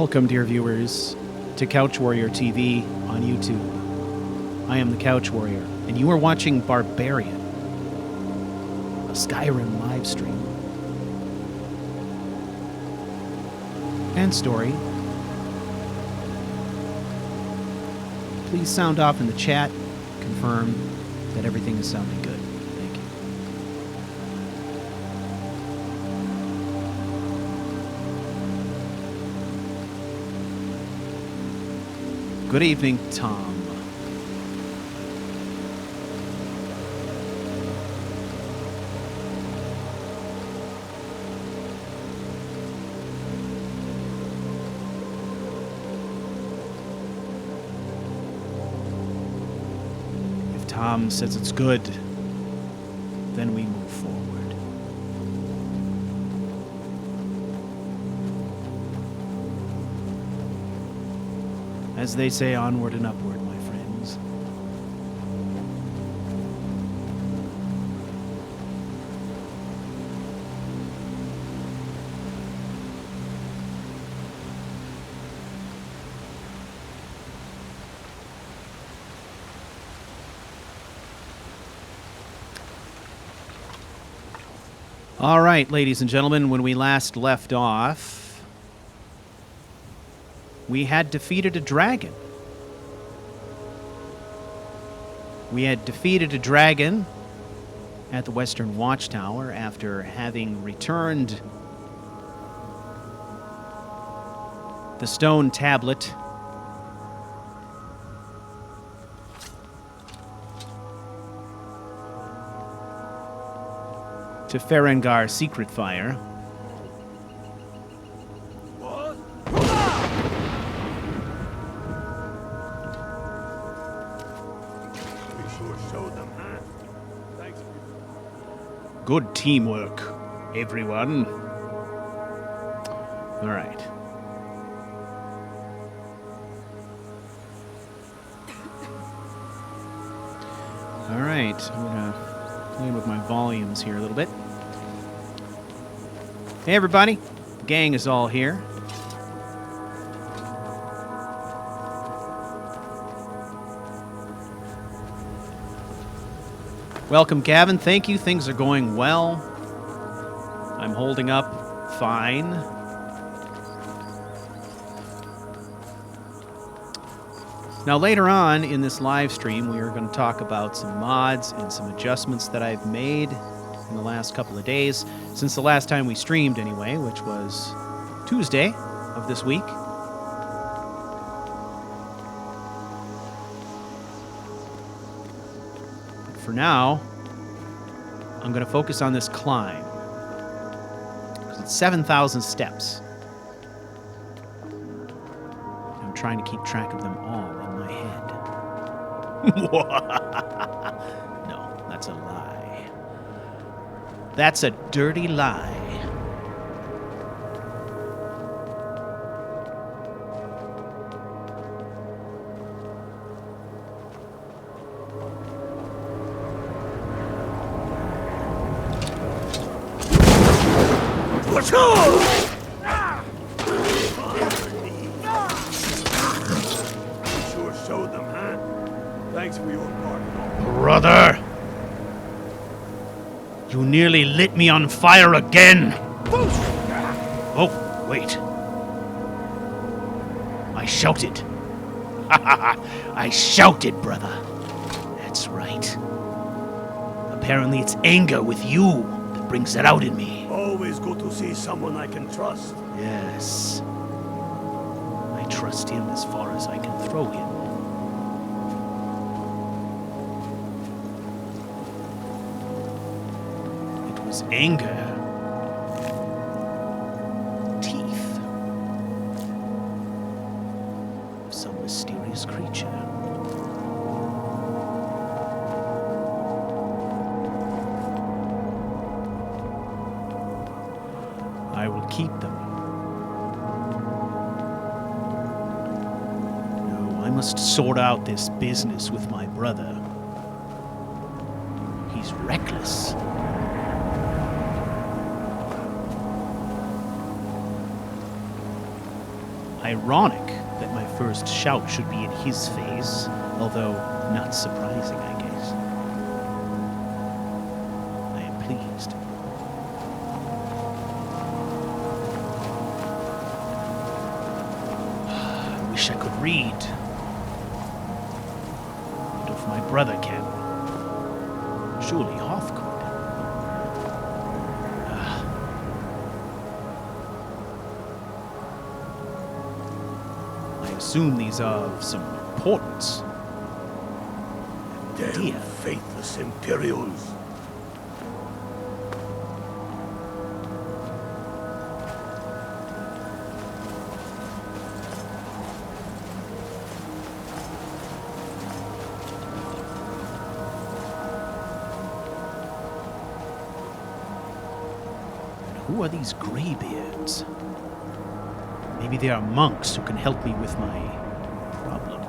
Welcome, dear viewers, to CouchWarrior TV on YouTube. I am the CouchWarrior, and you are watching Barbarian, a Skyrim live stream and story. Please sound off in the chat, confirm that everything is sounding good. Thank you. Good evening, Tom. If Tom says it's good, then we move forward. As they say, onward and upward, my friends. All right, ladies and gentlemen, when we last left off, we had defeated a dragon. We had defeated a dragon at the Western Watchtower after having returned the stone tablet to Ferengar Secret Fire. Good teamwork, everyone. All right. All right. I'm going to play with my volumes here a little bit. Hey, everybody. The gang is all here. Welcome, Gavin. Thank you. Things are going well. I'm holding up fine. Now, later on in this live stream, we are going to talk about some mods and some adjustments that I've made in the last couple of days, since the last time we streamed anyway, which was Tuesday of this week. For now, I'm going to focus on this climb, because it's 7,000 steps. I'm trying to keep track of them all in my head. No, that's a lie. That's a dirty lie. Brother! You nearly lit me on fire again! Oh, wait. I shouted. I shouted, brother. That's right. Apparently it's anger with you that brings that out in me. Always good to see someone I can trust. Yes. I trust him as far as I can throw him. Anger. Teeth. Some mysterious creature. I will keep them. No, I must sort out this business with my brother. He's reckless. Ironic that my first shout should be in his face, although not surprising, I guess. I am pleased. I wish I could read. But if my brother can, surely Hoth could. I assume these are of some importance. Damn Dear. faithless Imperials. Who are these graybeards? Maybe they are monks who can help me with my problem.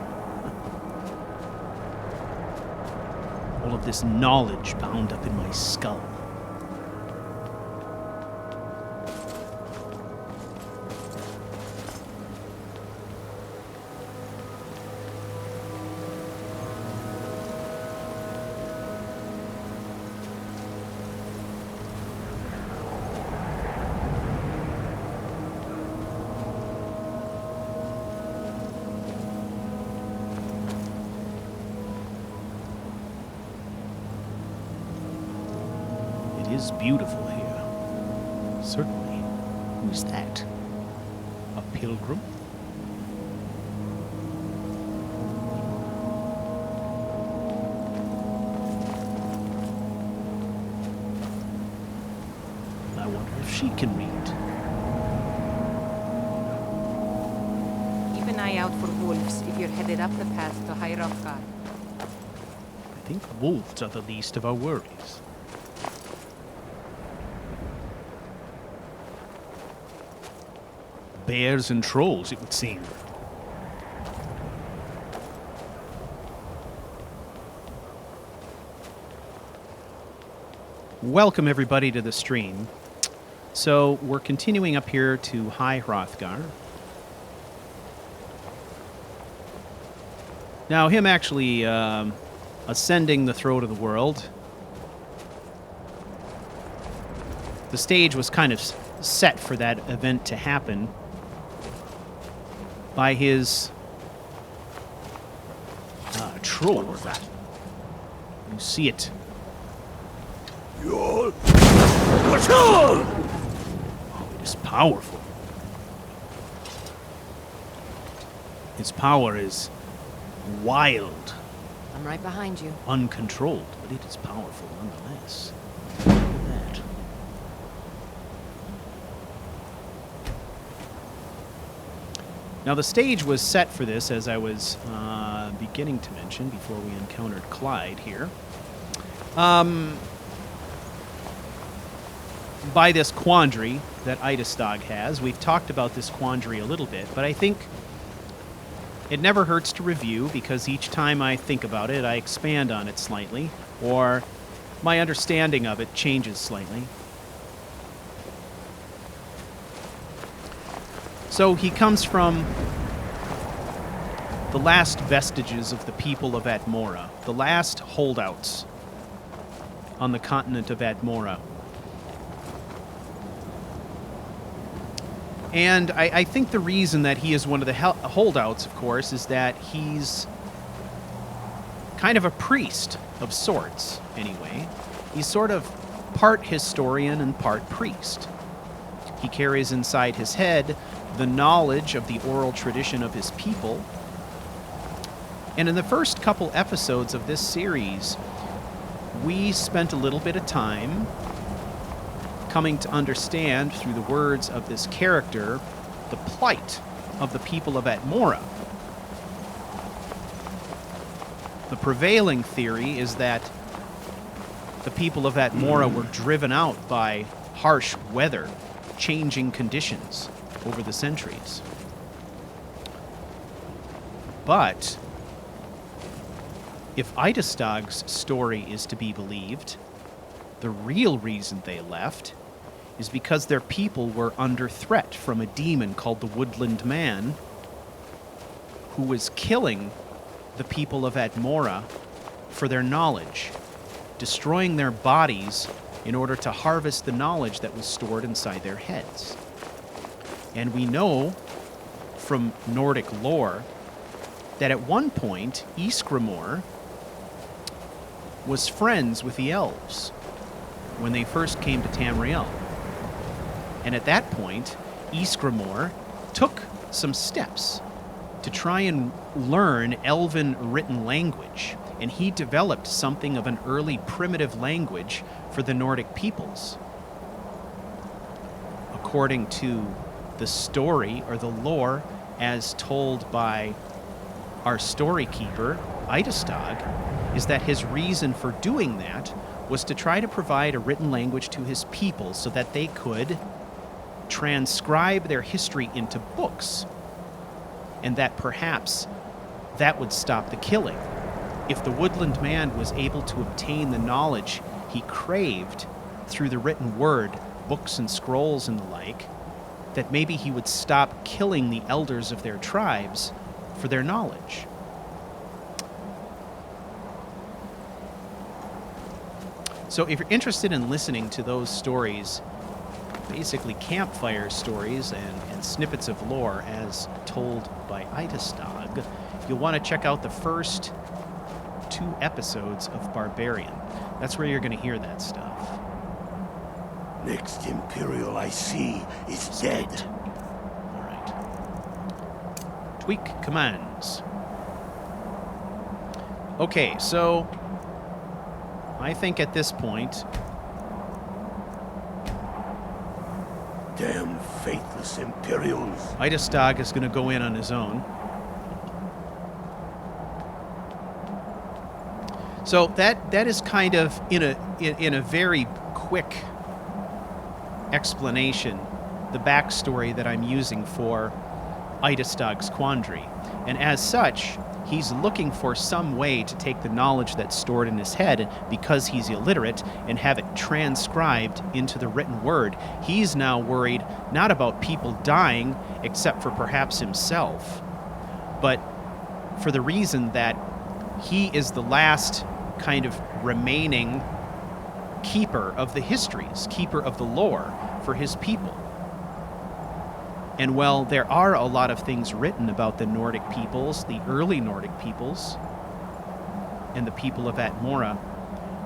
All of this knowledge bound up in my skull. It is beautiful here. Certainly. Who's that? A pilgrim? I wonder if she can read. Keep an eye out for wolves if you're headed up the path to Hierarchar. I think wolves are the least of our worries. Bears and trolls, it would seem. Welcome, everybody, to the stream. So, we're continuing up here to High Hrothgar. Now, him actually ascending the throat of the world. The stage was kind of set for that event to happen by his troll. What was that? You see it. You're... Control! Oh, it is powerful. Its power is wild, I'm right behind you. uncontrolled, but it is powerful nonetheless. Look at that. Now, the stage was set for this, as I was beginning to mention before we encountered Clyde here. By this quandary that Eidastog has. We've talked about this quandary a little bit, but I think it never hurts to review, because each time I think about it, I expand on it slightly, or my understanding of it changes slightly. So he comes from the last vestiges of the people of Atmora, the last holdouts on the continent of Atmora. And I think the reason that he is one of the holdouts, of course, is that he's kind of a priest of sorts, anyway. He's sort of part historian and part priest. He carries inside his head the knowledge of the oral tradition of his people. And in the first couple episodes of this series, we spent a little bit of time coming to understand through the words of this character the plight of the people of Atmora. The prevailing theory is that the people of Atmora were driven out by harsh weather, changing conditions over the centuries. But if Eidastog's story is to be believed, the real reason they left is because their people were under threat from a demon called the Woodland Man, who was killing the people of Atmora for their knowledge, destroying their bodies in order to harvest the knowledge that was stored inside their heads. And we know from Nordic lore that at one point, Ysgramor was friends with the elves when they first came to Tamriel. And at that point, Ysgramor took some steps to try and learn Elven written language, and he developed something of an early primitive language for the Nordic peoples. According to the story or the lore as told by our story keeper, Idastag, is that his reason for doing that was to try to provide a written language to his people so that they could transcribe their history into books, and that perhaps that would stop the killing. If the woodland man was able to obtain the knowledge he craved through the written word, books and scrolls and the like, that maybe he would stop killing the elders of their tribes for their knowledge. So if you're interested in listening to those stories, basically campfire stories and snippets of lore as told by Idastag, you'll want to check out the first 2 episodes of Barbarian. That's where you're going to hear that stuff. Next Imperial I see is dead. All right. Tweak commands. Okay, so I think at this point, Damn faithless Imperials. Idastag is going to go in on his own. So that is kind of in a very quick explanation the backstory that I'm using for Idastag's quandary. And as such, he's looking for some way to take the knowledge that's stored in his head because he's illiterate and have it transcribed into the written word. He's now worried not about people dying, except for perhaps himself, but for the reason that he is the last kind of remaining keeper of the histories, keeper of the lore for his people. And while there are a lot of things written about the Nordic peoples, the early Nordic peoples, and the people of Atmora,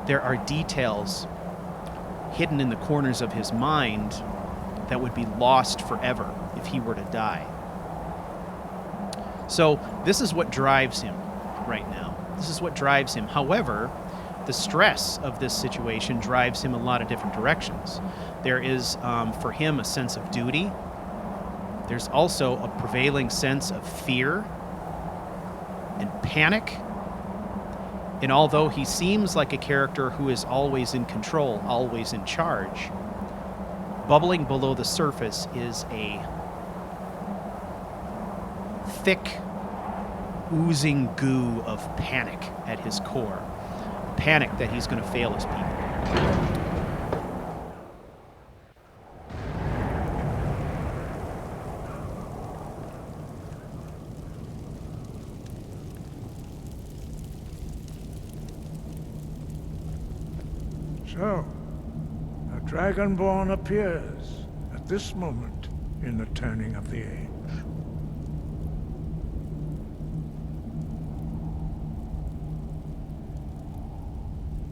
there are details hidden in the corners of his mind that would be lost forever if he were to die. So this is what drives him right now. This is what drives him. However, the stress of this situation drives him a lot of different directions. There is, for him, a sense of duty. There's also a prevailing sense of fear and panic. And although he seems like a character who is always in control, always in charge, bubbling below the surface is a thick, oozing goo of panic at his core. Panic that he's going to fail his people. So, a Dragonborn appears at this moment in the turning of the age.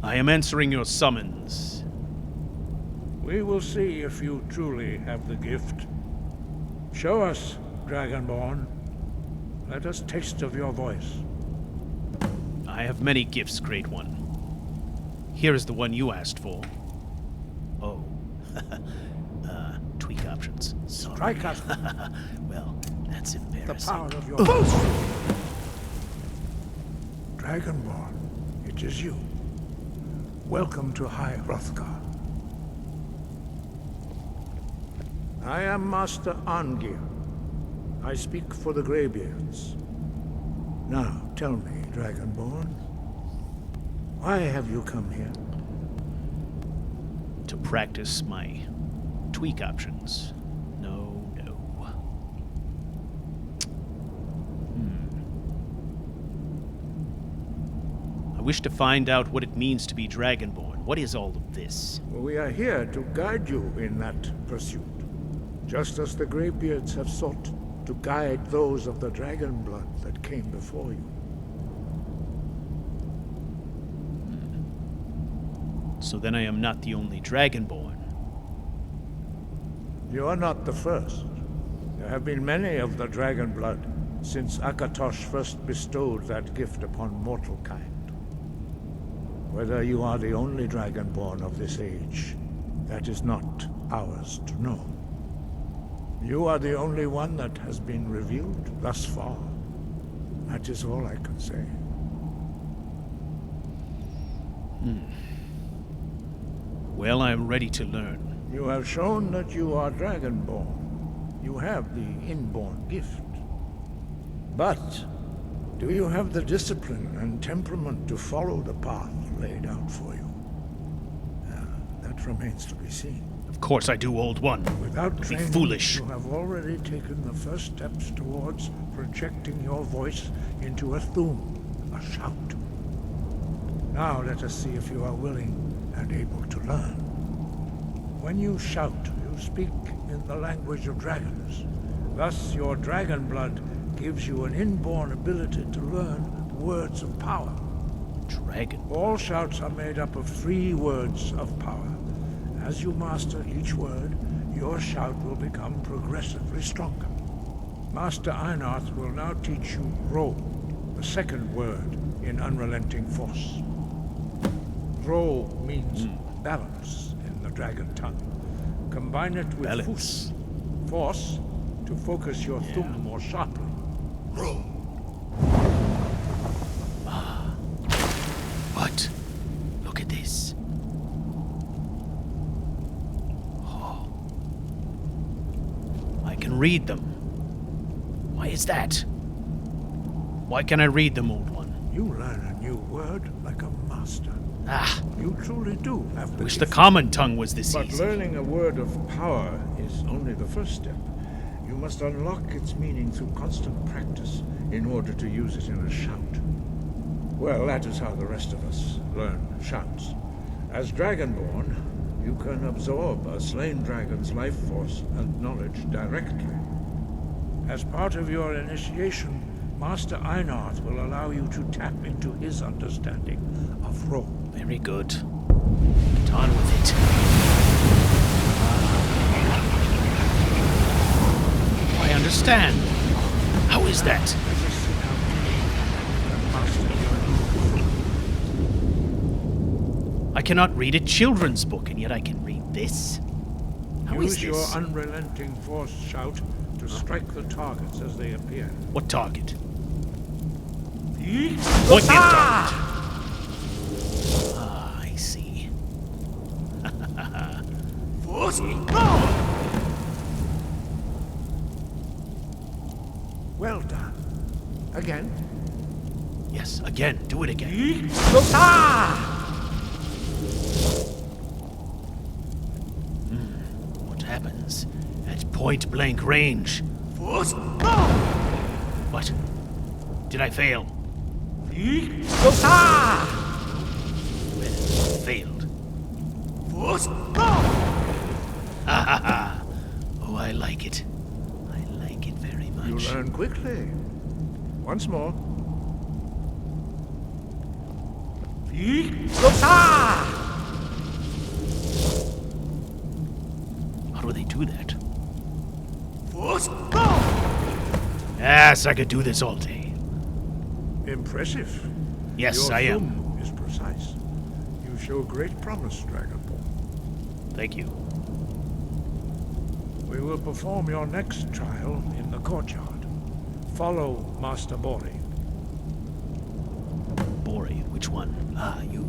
I am answering your summons. We will see if you truly have the gift. Show us, Dragonborn. Let us taste of your voice. I have many gifts, Great One. Here is the one you asked for. Oh. Tweak options. Sorry. Strike us. Well, that's The embarrassing. power of your Dragonborn, it is you. Welcome to High Hrothgar. I am Master Arngir. I speak for the Greybeards. Now, tell me, Dragonborn, why have you come here? To practice my tweak options. No. I wish to find out what it means to be Dragonborn. What is all of this? We are here to guide you in that pursuit, just as the Greybeards have sought to guide those of the dragon blood that came before you. So then I am not the only Dragonborn. You are not the first. There have been many of the dragon blood since Akatosh first bestowed that gift upon mortal kind. Whether you are the only Dragonborn of this age, that is not ours to know. You are the only one that has been revealed thus far. That is all I can say. Well, I am ready to learn. You have shown that you are Dragonborn. You have the inborn gift. But do you have the discipline and temperament to follow the path laid out for you? That remains to be seen. Of course I do, Old One. Without Don't be training, foolish. you have already taken the first steps towards projecting your voice into a thum, a shout. Now let us see if you are willing and able to learn. When you shout, you speak in the language of dragons. Thus, your dragon blood gives you an inborn ability to learn words of power. Dragon. All shouts are made up of 3 words of power. As you master each word, your shout will become progressively stronger. Master Einarth will now teach you Ro, the second word in Unrelenting Force. Ro means balance in the dragon tongue. Combine it with Balance. Force to focus your thumb more sharply. Ro. What? Look at this. Oh. I can read them. Why is that? Why can I read them, Old One? You learn a new word like a master. Ah, You truly do have I the wish the gift. common tongue was this But easy. learning a word of power is only the first step. You must unlock its meaning through constant practice in order to use it in a shout. Well, that is how the rest of us learn shouts. As Dragonborn, you can absorb a slain dragon's life force and knowledge directly. As part of your initiation, Master Einarth will allow you to tap into his understanding of Ro. Very good. Get on with it. I understand. How is that? Let us see how you can master your I cannot read a children's book, and yet I can read this. How is Use your this? unrelenting force shout to strike the targets as they appear. What target? What target? Ah, I see. Well done. Again. Yes, again. Do it again. What happens at point-blank range? What? Did I fail? Well, failed. Ha ha ha! Oh, I like it. I like it very much. You learn quickly. Once more. How do they do that? Yes, I could do this all day. Impressive. Yes, Your I am. thumb is precise. You show great promise, Dragonborn. Thank you. We will perform your next trial in the courtyard. Follow Master Bori. Bori, which one? Ah, you.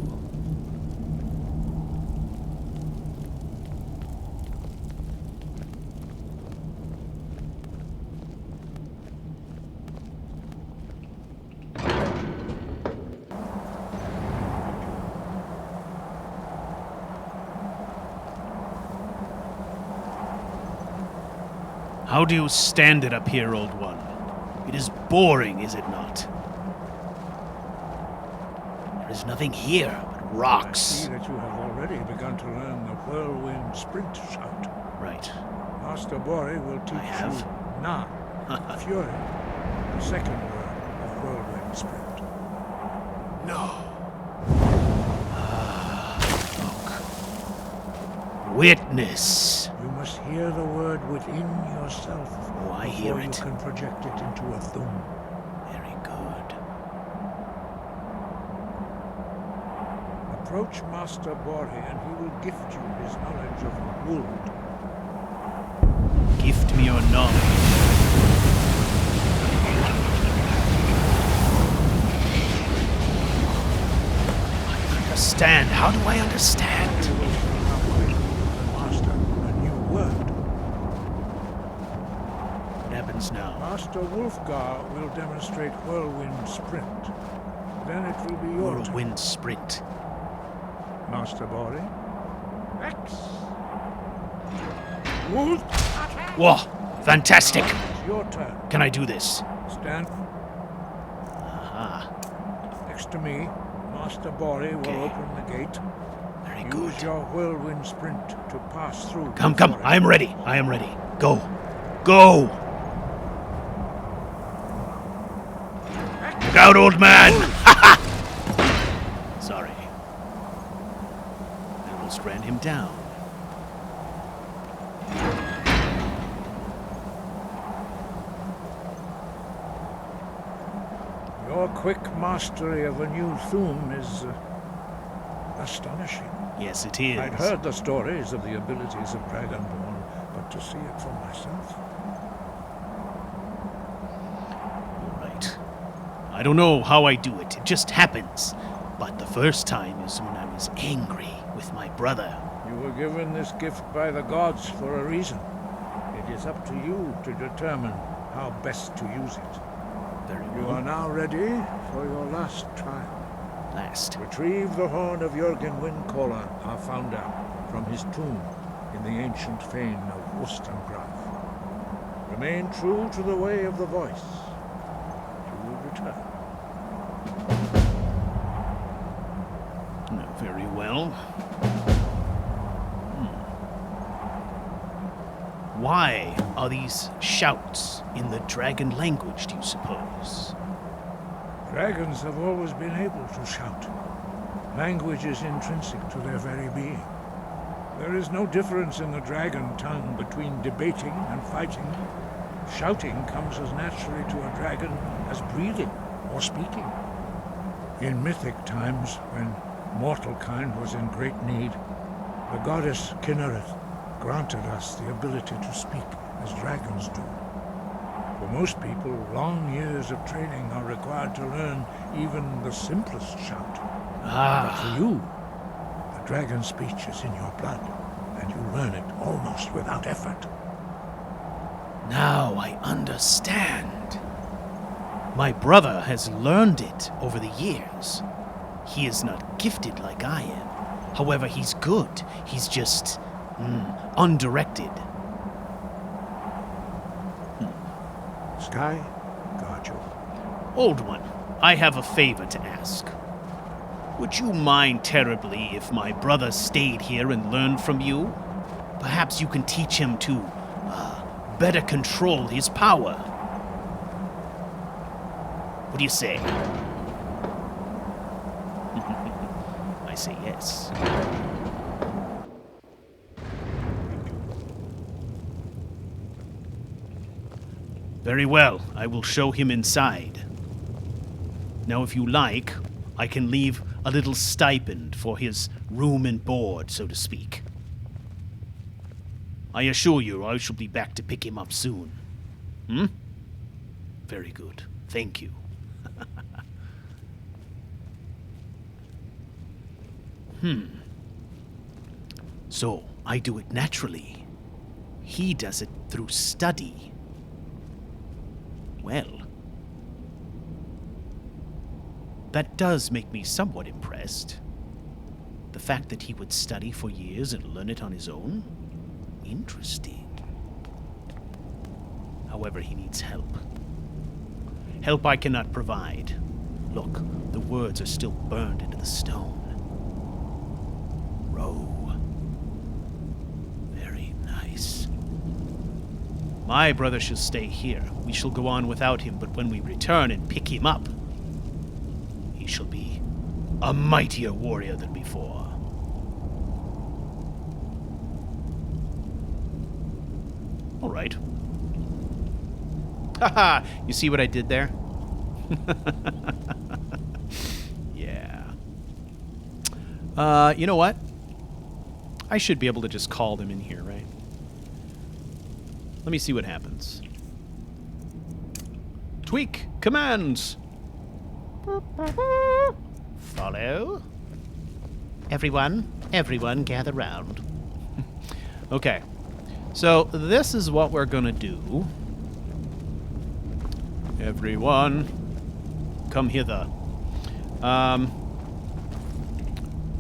How do you stand it up here, Old One? It is boring, is it not? There's nothing here but I rocks. see that you have already begun to learn the whirlwind sprint shout. Right. Master Bori will teach have. you Na, Fury, the second word of whirlwind sprint. No. Witness. You must hear the word within yourself Oh, I hear before it. you can project it into a thum. Very good. Approach Master Bori and he will gift you his knowledge of Wold. Gift me your knowledge. I understand. How do I understand? You will see how quickly you can master a new word. What happens now? Master Wolfgar will demonstrate whirlwind sprint. Then it will be your turn. Whirlwind sprint. Master Bori. X. Wold. Whoa! Fantastic! It's your turn. Can I do this? Stand Aha. next to me. Master Bori Okay. will open the gate. Very Use good. your whirlwind sprint to pass through. Come, the come. forest. I am ready. I am ready. Go. Go! Look out, old man! Sorry. I almost ran him down. Your quick mastery of a new thum is astonishing. Yes, it is. I'd heard the stories of the abilities of Dragonborn, but to see it for myself. All right. I don't know how I do it. It just happens. But the first time is when I was angry with my brother. You were given this gift by the gods for a reason. It is up to you to determine how best to use it. Very You well. are now ready for your last trial. Last. Retrieve the horn of Jürgen Windcaller, our founder, from his tomb in the ancient fane of Wostengraf. Remain true to the way of the voice. You will return. No, very well. Why are these shouts in the dragon language, do you suppose? Dragons have always been able to shout. Language is intrinsic to their very being. There is no difference in the dragon tongue between debating and fighting. Shouting comes as naturally to a dragon as breathing or speaking. In mythic times, when mortal kind was in great need, the goddess Kinnereth granted us the ability to speak as dragons do. For most people, long years of training are required to learn even the simplest shout. But for you, the dragon speech is in your blood, and you learn it almost without effort. Now I understand. My brother has learned it over the years. He is not gifted like I am. However, he's good. He's just undirected. Sky, guard you. Old one, I have a favor to ask. Would you mind terribly if my brother stayed here and learned from you? Perhaps you can teach him to better control his power. What do you say? I say yes. Very well, I will show him inside. Now, if you like, I can leave a little stipend for his room and board, so to speak. I assure you I shall be back to pick him up soon. Very good. Thank you. So, I do it naturally. He does it through study. Well, that does make me somewhat impressed. The fact that he would study for years and learn it on his own? Interesting. However, he needs help. Help I cannot provide. Look, the words are still burned into the stone. Row. Very nice. My brother shall stay here. We shall go on without him, but when we return and pick him up, he shall be a mightier warrior than before. All right. Haha, you see what I did there? Yeah. You know what? I should be able to just call them in here, right? Let me see what happens. Tweak commands. Follow. Everyone gather round. Okay. So this is what we're going to do. Everyone, come hither.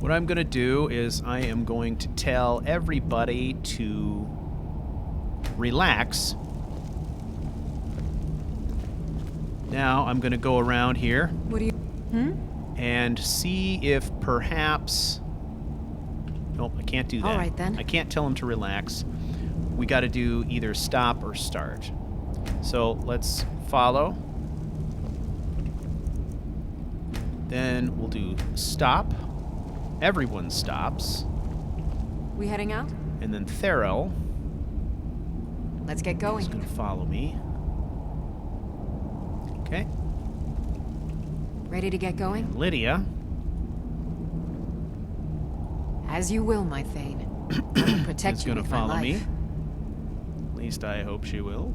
What I'm going to do is I am going to tell everybody to relax. Now I'm going to go around here. What do you... And see if perhaps... Nope, I can't do that. All right, then. I can't tell him to relax. We got to do either stop or start. So let's follow. Then we'll do stop. Everyone stops. We heading out? And then Theral Let's get is going. going to follow me. Okay. Ready to get going? Lydia As you will, my Thane. I will protect is you going to with my follow life. me. At least I hope she will.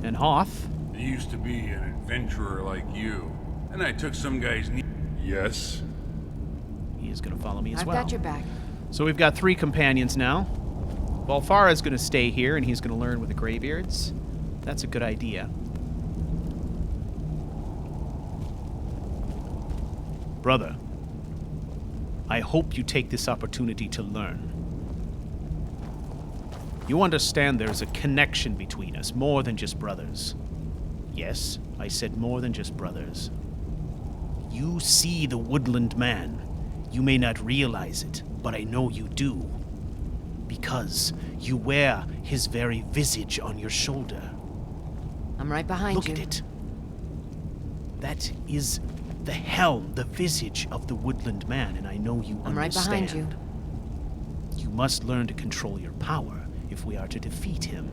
And Hoth. I used to be an adventurer like you, and I took some guy's knee. Yes? He is going to follow me as I've well. got your back. So we've got 3 companions now. Balfara's going to stay here, and he's going to learn with the Greybeards. That's a good idea. Brother, I hope you take this opportunity to learn. You understand there's a connection between us, more than just brothers. Yes, I said more than just brothers. You see the woodland man. You may not realize it, but I know you do. Because you wear his very visage on your shoulder. I'm right behind Look you. at it. That is the helm, the visage of the woodland man, and I know you I'm right understand. behind you. You must learn to control your power if we are to defeat him.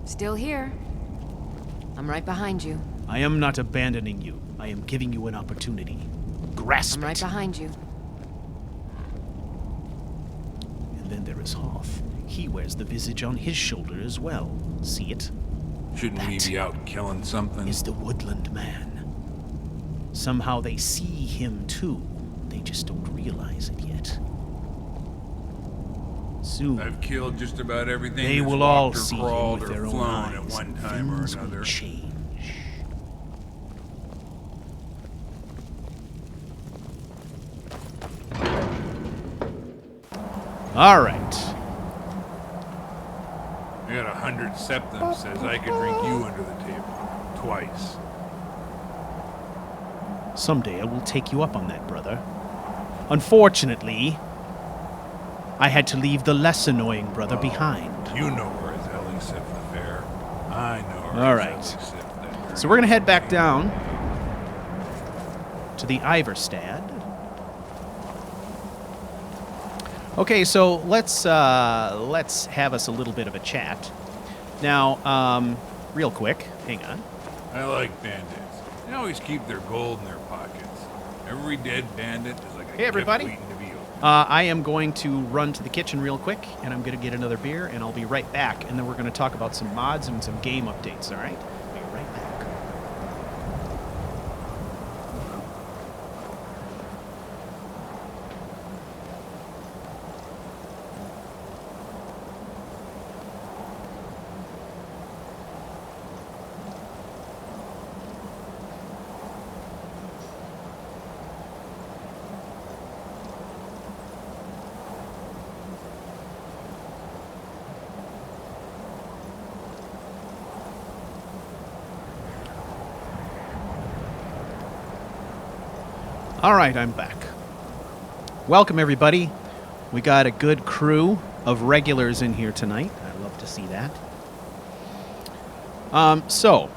Still here. I'm right behind you. I am not abandoning you. I am giving you an opportunity. Grasp I'm right it. behind you. And then there is Hoth. He wears the visage on his shoulder as well. See it? Shouldn't we That be out killing something? Is the woodland man. Somehow they see him too. They just don't realize it yet. Soon, I've killed just about everything they that's will all walked or see him crawled with or their own flown eyes. at one and time or things will another. change. All right. I got 100 septum says I could drink you under the table. Twice. Someday I will take you up on that, brother. Unfortunately, I had to leave the less annoying brother behind. You know where his Ellie sipped the fair. I know where All his right. Ellie sipped that So we're gonna head back down to the Iverstad. Okay, so let's have us a little bit of a chat. Now, real quick, hang on. I like bandits. They always keep their gold in their pockets. Every dead bandit is like a Hey, everybody. gift waiting to be opened. I am going to run to the kitchen real quick, and I'm going to get another beer, and I'll be right back. And then we're going to talk about some mods and some game updates, all right? Be right back. All right, I'm back. Welcome, everybody. We got a good crew of regulars in here tonight. I love to see that. So,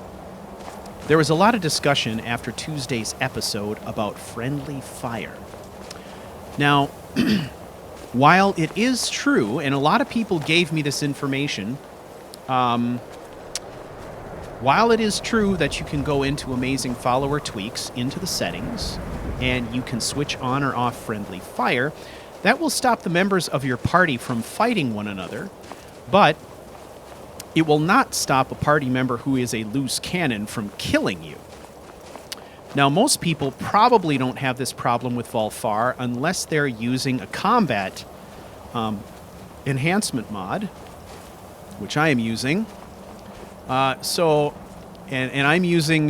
there was a lot of discussion after Tuesday's episode about friendly fire. Now, while it is true, and a lot of people gave me this information, while it is true that you can go into Amazing Follower Tweaks into the settings, and you can switch on or off friendly fire, that will stop the members of your party from fighting one another, but it will not stop a party member who is a loose cannon from killing you. Now, most people probably don't have this problem with Volfar unless they're using a combat enhancement mod, which I am using. And I'm using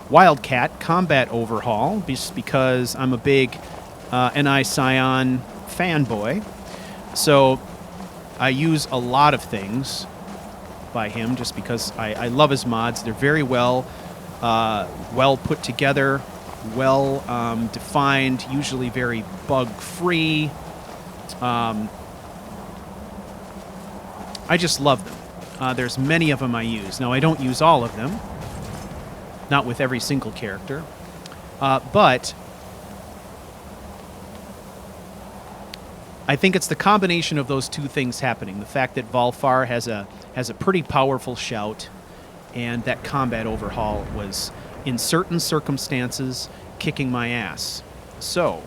Wildcat Combat Overhaul just because I'm a big EnaiSiaion fanboy. So I use a lot of things by him just because I love his mods. They're very well put together, well defined, usually very bug-free. I just love them. There's many of them I use. Now, I don't use all of them, not with every single character, but I think it's the combination of those two things happening. The fact that Volfar has a pretty powerful shout, and that combat overhaul was, in certain circumstances, kicking my ass. So,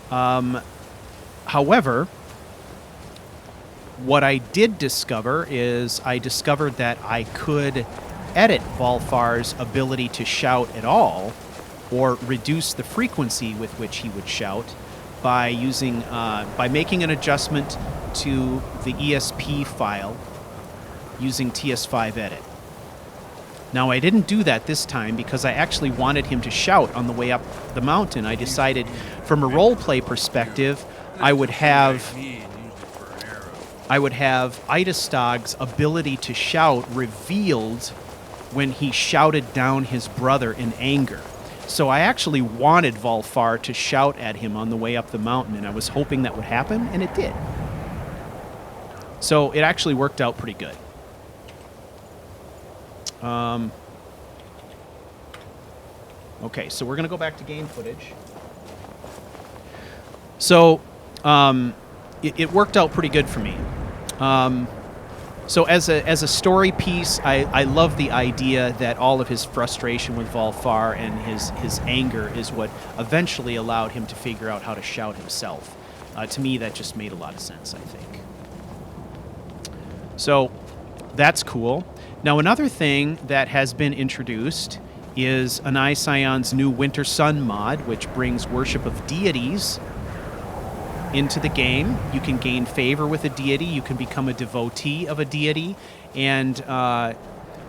however, what I did discover is I discovered that I could edit Volfar's ability to shout at all, or reduce the frequency with which he would shout, by using by making an adjustment to the ESP file using TS5 Edit. Now, I didn't do that this time because I actually wanted him to shout on the way up the mountain. I decided, from a roleplay perspective, I would have Idastog's ability to shout revealed when he shouted down his brother in anger. So I actually wanted Volfar to shout at him on the way up the mountain, and I was hoping that would happen, and it did. So it actually worked out pretty good. Okay, so we're going to go back to game footage. So it worked out pretty good for me. So as a story piece, I love the idea that all of his frustration with Volfar and his anger is what eventually allowed him to figure out how to shout himself. To me, that just made a lot of sense, I think. So that's cool. Now, another thing that has been introduced is EnaiSiaion's new Winter Sun mod, which brings worship of deities into the game. You can gain favor with a deity, you can become a devotee of a deity, and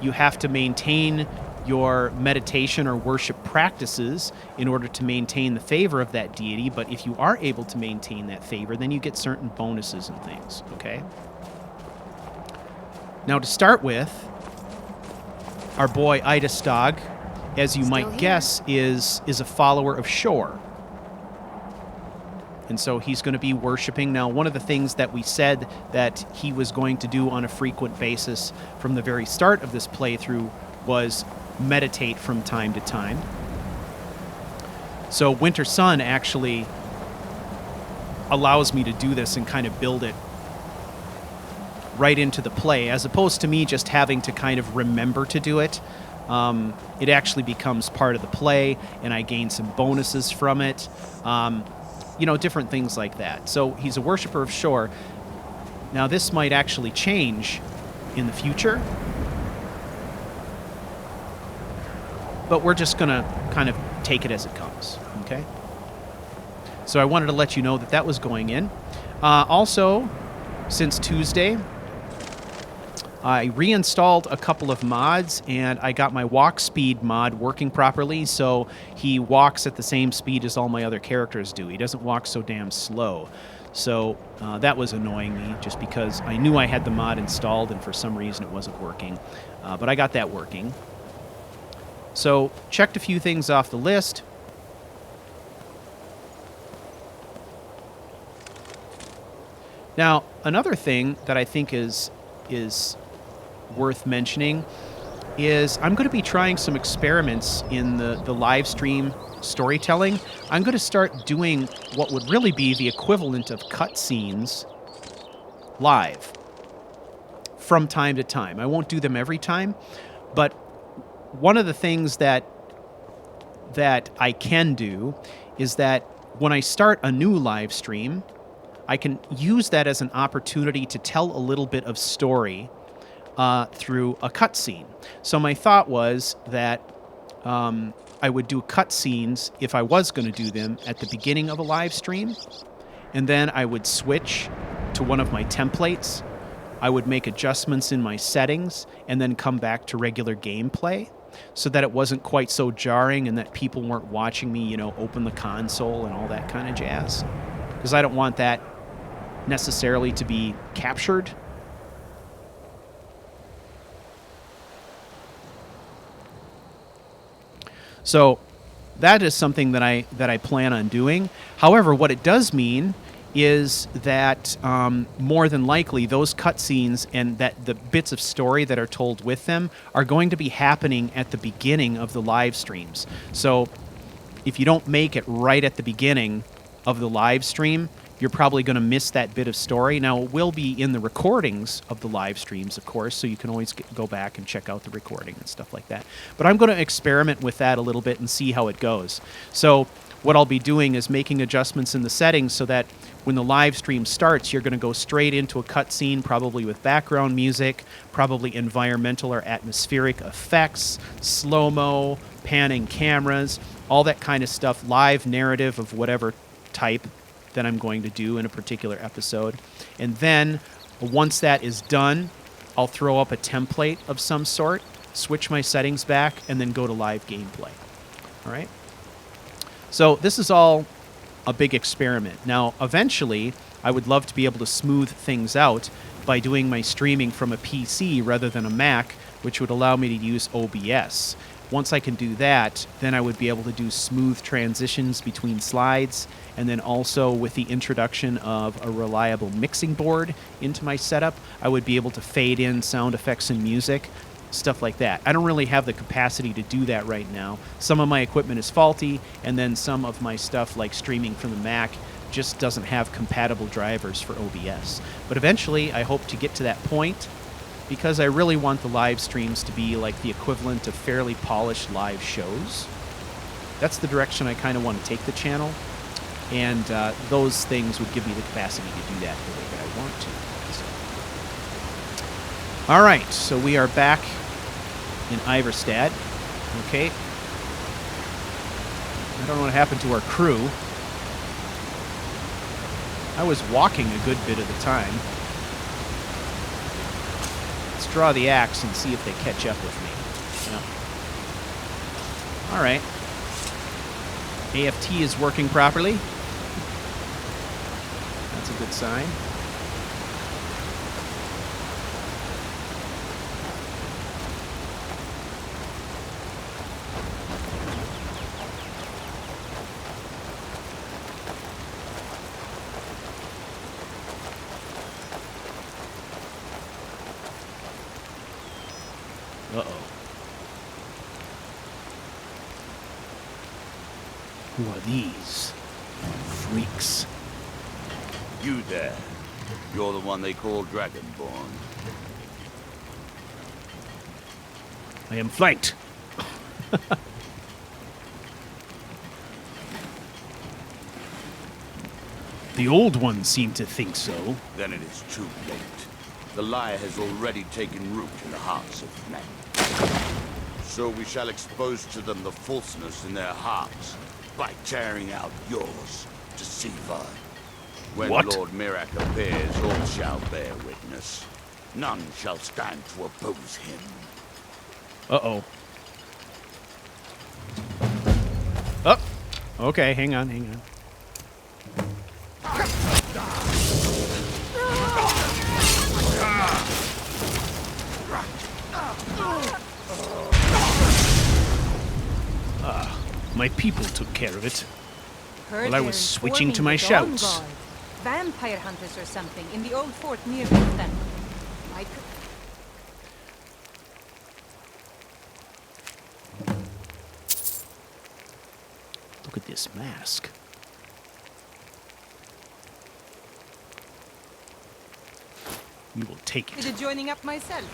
you have to maintain your meditation or worship practices in order to maintain the favor of that deity, but if you are able to maintain that favor, then you get certain bonuses and things, okay? Now, to start with, our boy Idastog, as you might guess, is a follower of Shore. And so he's going to be worshiping. Now, one of the things that we said that he was going to do on a frequent basis from the very start of this playthrough was meditate from time to time. So Winter Sun actually allows me to do this and kind of build it right into the play, as opposed to me just having to kind of remember to do it. It actually becomes part of the play, and I gain some bonuses from it. You know, different things like that. So he's a worshiper of Shore. Now, this might actually change in the future, but we're just going to kind of take it as it comes, okay? So I wanted to let you know that that was going in. Also, since Tuesday, I reinstalled a couple of mods, and I got my walk speed mod working properly, so he walks at the same speed as all my other characters do. He doesn't walk so damn slow. So that was annoying me, just because I knew I had the mod installed, and for some reason it wasn't working. But I got that working. So checked a few things off the list. Now, another thing that I think is worth mentioning is I'm going to be trying some experiments in the live stream storytelling. I'm going to start doing what would really be the equivalent of cutscenes live from time to time. I won't do them every time, but one of the things that I can do is that when I start a new live stream, I can use that as an opportunity to tell a little bit of story through a cutscene. So my thought was that I would do cutscenes if I was going to do them at the beginning of a live stream, and then I would switch to one of my templates. I would make adjustments in my settings and then come back to regular gameplay so that it wasn't quite so jarring and that people weren't watching me, open the console and all that kind of jazz. Because I don't want that necessarily to be captured. So that is something that I plan on doing. However, what it does mean is that more than likely those cutscenes and that the bits of story that are told with them are going to be happening at the beginning of the live streams. So if you don't make it right at the beginning of the live stream, you're probably going to miss that bit of story. Now, it will be in the recordings of the live streams, of course, so you can always go back and check out the recording and stuff like that. But I'm going to experiment with that a little bit and see how it goes. So what I'll be doing is making adjustments in the settings so that when the live stream starts, you're going to go straight into a cutscene, probably with background music, probably environmental or atmospheric effects, slow-mo, panning cameras, all that kind of stuff, live narrative of whatever type that I'm going to do in a particular episode. And then once that is done, I'll throw up a template of some sort, switch my settings back, and then go to live gameplay. All right? So this is all a big experiment. Now, eventually, I would love to be able to smooth things out by doing my streaming from a PC rather than a Mac, which would allow me to use OBS. Once I can do that, then I would be able to do smooth transitions between slides, and then also with the introduction of a reliable mixing board into my setup, I would be able to fade in sound effects and music, stuff like that. I don't really have the capacity to do that right now. Some of my equipment is faulty, and then some of my stuff, like streaming from the Mac, just doesn't have compatible drivers for OBS. But eventually, I hope to get to that point, because I really want the live streams to be like the equivalent of fairly polished live shows. That's the direction I kind of want to take the channel, and those things would give me the capacity to do that the way that I want to. So. All right, so we are back in Iverstad. Okay. I don't know what happened to our crew. I was walking a good bit of the time. Let's draw the axe and see if they catch up with me. Yeah. All right. AFT is working properly. That's a good sign. Uh-oh. Who are these freaks? You there. You're the one they call Dragonborn. I am flanked. The old ones seem to think so. Then it is too late. The lie has already taken root in the hearts of men. So we shall expose to them the falseness in their hearts by tearing out yours, deceiver. When What? Lord Mirak appears, all shall bear witness. None shall stand to oppose him. Uh-oh. Oh, okay, hang on. My people took care of it. Heard Well, I they're was switching to informing my the Dawn shouts. Guard. Vampire hunters or something in the old fort near them. I could... Look at this mask. We will take Is it. it joining up myself?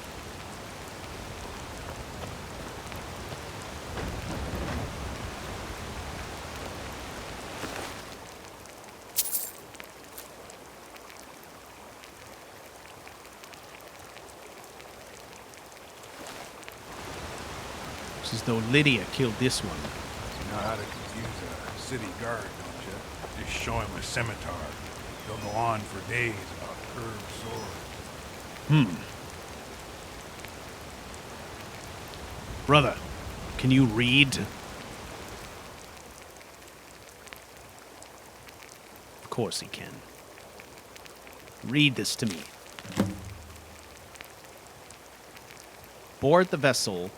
It's as though Lydia killed this one. You know how to confuse a city guard, don't you? Just show him a scimitar. He'll go on for days about curved swords. Brother, can you read? Of course he can. Read this to me. Board the vessel,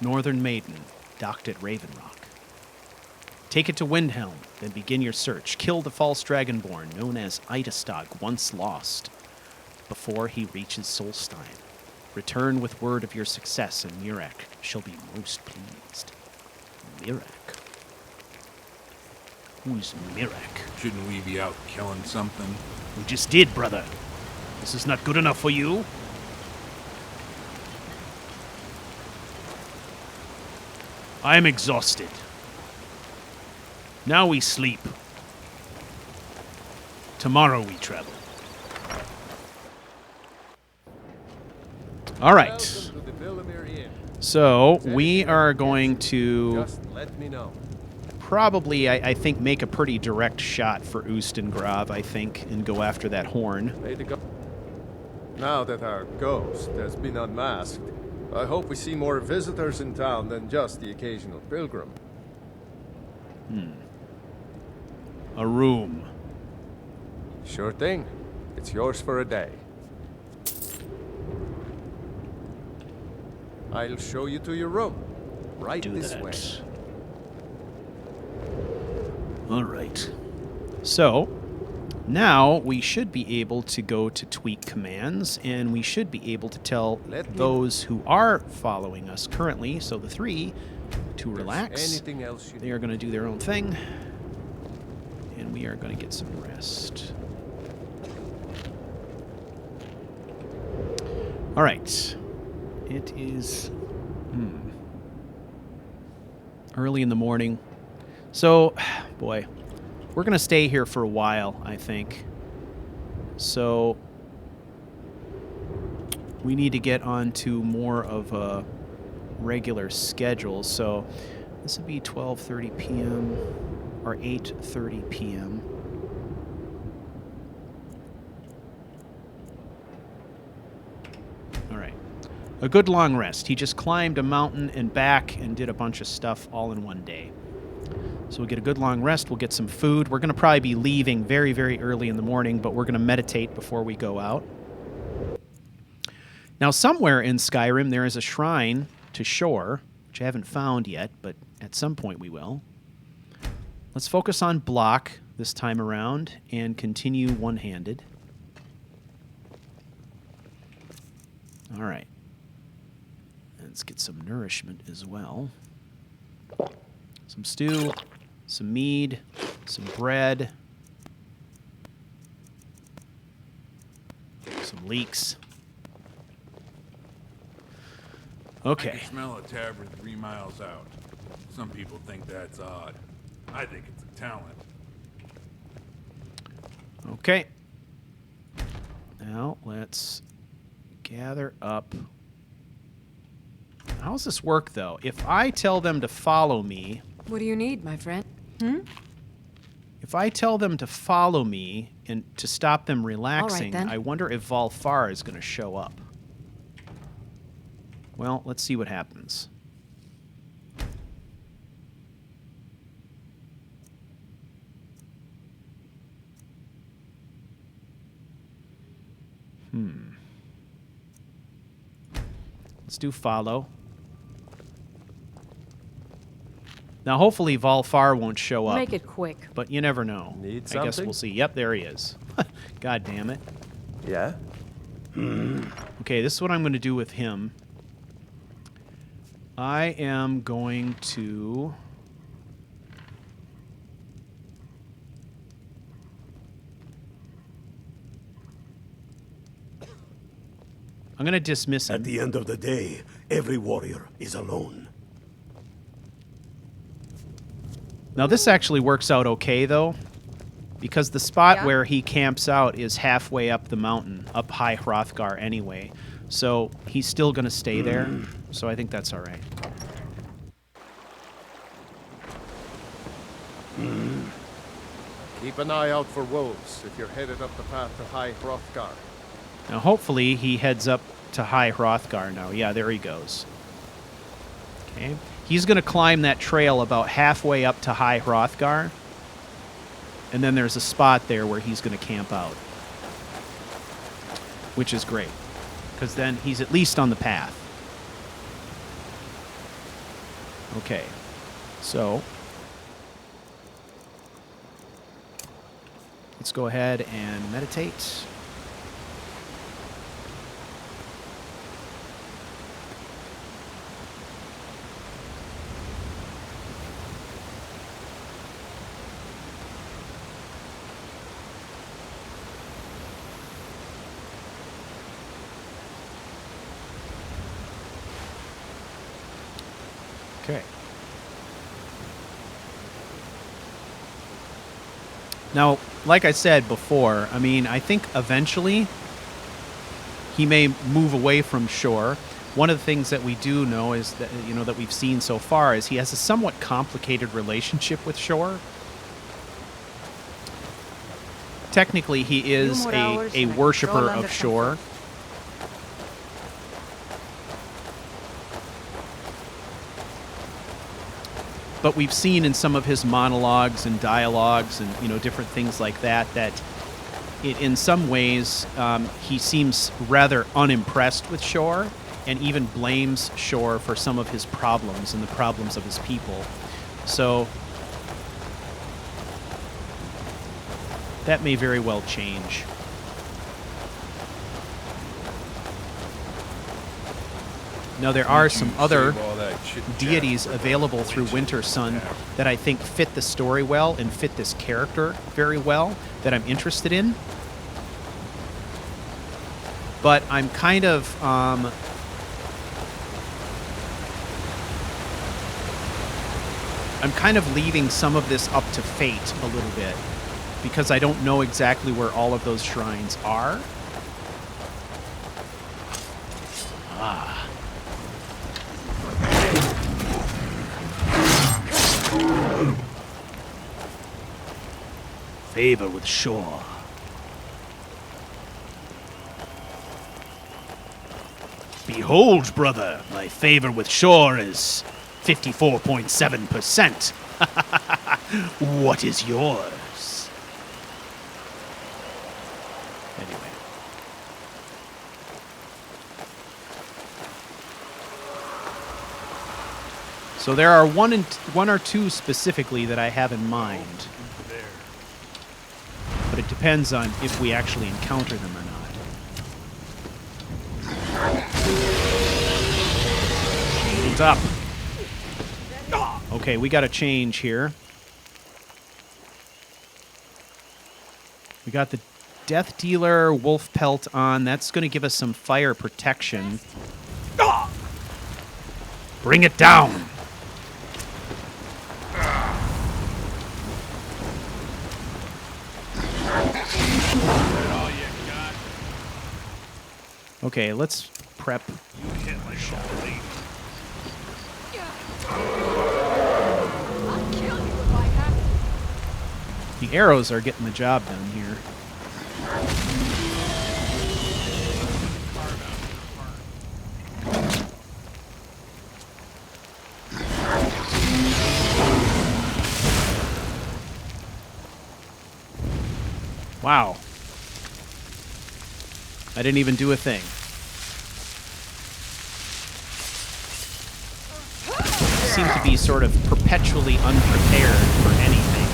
Northern Maiden, docked at Raven Rock. Take it to Windhelm, then begin your search. Kill the false dragonborn known as Idastog, once lost, before he reaches Solstein. Return with word of your success, and Murak shall be most pleased. Murak? Who's Murak? Shouldn't we be out killing something? We just did, brother. This is not good enough for you? I am exhausted. Now we sleep. Tomorrow we travel. All right. So we are going to Just let me know. probably, I think, make a pretty direct shot for Oostengrav, I think, and go after that horn. May the go- Now that our ghost has been unmasked, I hope we see more visitors in town than just the occasional pilgrim. A room. Sure thing. It's yours for a day. I'll show you to your room. Right Do this that. way. All right. So, now we should be able to go to tweak commands, and we should be able to tell Let me- those who are following us currently, so the three, to relax. Anything else you They are going to do their own thing, and we are going to get some rest. All right. It is early in the morning. So, boy, we're going to stay here for a while, I think. So, we need to get on to more of a regular schedule. So, this would be 12:30 p.m. or 8:30 p.m. All right. A good long rest. He just climbed a mountain and back and did a bunch of stuff all in one day. So we'll get a good long rest. We'll get some food. We're going to probably be leaving very, very early in the morning, but we're going to meditate before we go out. Now, somewhere in Skyrim, there is a shrine to Shore, which I haven't found yet, but at some point we will. Let's focus on block this time around and continue one-handed. All right. Let's get some nourishment as well. Some stew, some mead, some bread, some leeks. I Okay. can smell a tavern 3 miles out. Some people think that's odd. I think it's a talent. Okay. Now let's gather up. How does this work, though? If I tell them to follow me, What do you need, my friend? if I tell them to follow me and to stop them relaxing, then. I wonder if Valfar is going to show up. Well, let's see what happens. Let's do follow. Now, hopefully Volfar won't show up. Make it quick. But you never know. Need I guess something? we'll see. Yep, there he is. God damn it. Yeah? Okay, this is what I'm going to do with him. I am going to... I'm going to dismiss him. At the end of the day, every warrior is alone. Now, this actually works out okay, though, because the spot Yeah? where he camps out is halfway up the mountain, up High Hrothgar anyway. So he's still going to stay there, so I think that's all right. Keep an eye out for wolves if you're headed up the path to High Hrothgar. Now, hopefully, he heads up to High Hrothgar now. Yeah, there he goes. Okay. He's going to climb that trail about halfway up to High Hrothgar. And then there's a spot there where he's going to camp out. Which is great. Because then he's at least on the path. Okay. So... let's go ahead and meditate. Okay. Now, like I said before, I mean, I think eventually he may move away from shore. One of the things that we do know is that, you know, that we've seen so far is he has a somewhat complicated relationship with shore. Technically, he is more hours a and I worshiper control under of shore. comfort. But we've seen in some of his monologues and dialogues and, you know, different things like that, that in some ways he seems rather unimpressed with Shore and even blames Shore for some of his problems and the problems of his people. So that may very well change. Now, there are some other deities available through Winter Sun that I think fit the story well and fit this character very well that I'm interested in. But I'm kind of leaving some of this up to fate a little bit because I don't know exactly where all of those shrines are. Favor with Shore. Behold, brother, my favor with Shore is 54.7%. What is yours? Anyway. So there are one or two specifically that I have in mind. But it depends on if we actually encounter them or not. Shields up. Okay, we got a change here. We got the Death Dealer Wolf Pelt on. That's going to give us some fire protection. Bring it down. Okay, let's prep. The arrows are getting the job done here. Wow. I didn't even do a thing. seem to be sort of perpetually unprepared for anything.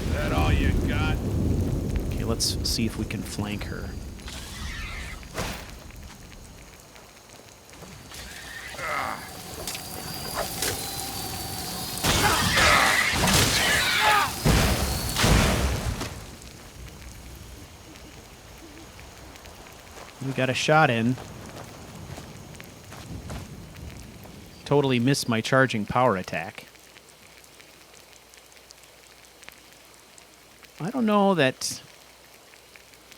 Is that all you got? Okay, let's see if we can flank her. We got a shot in. Totally missed my charging power attack. I don't know that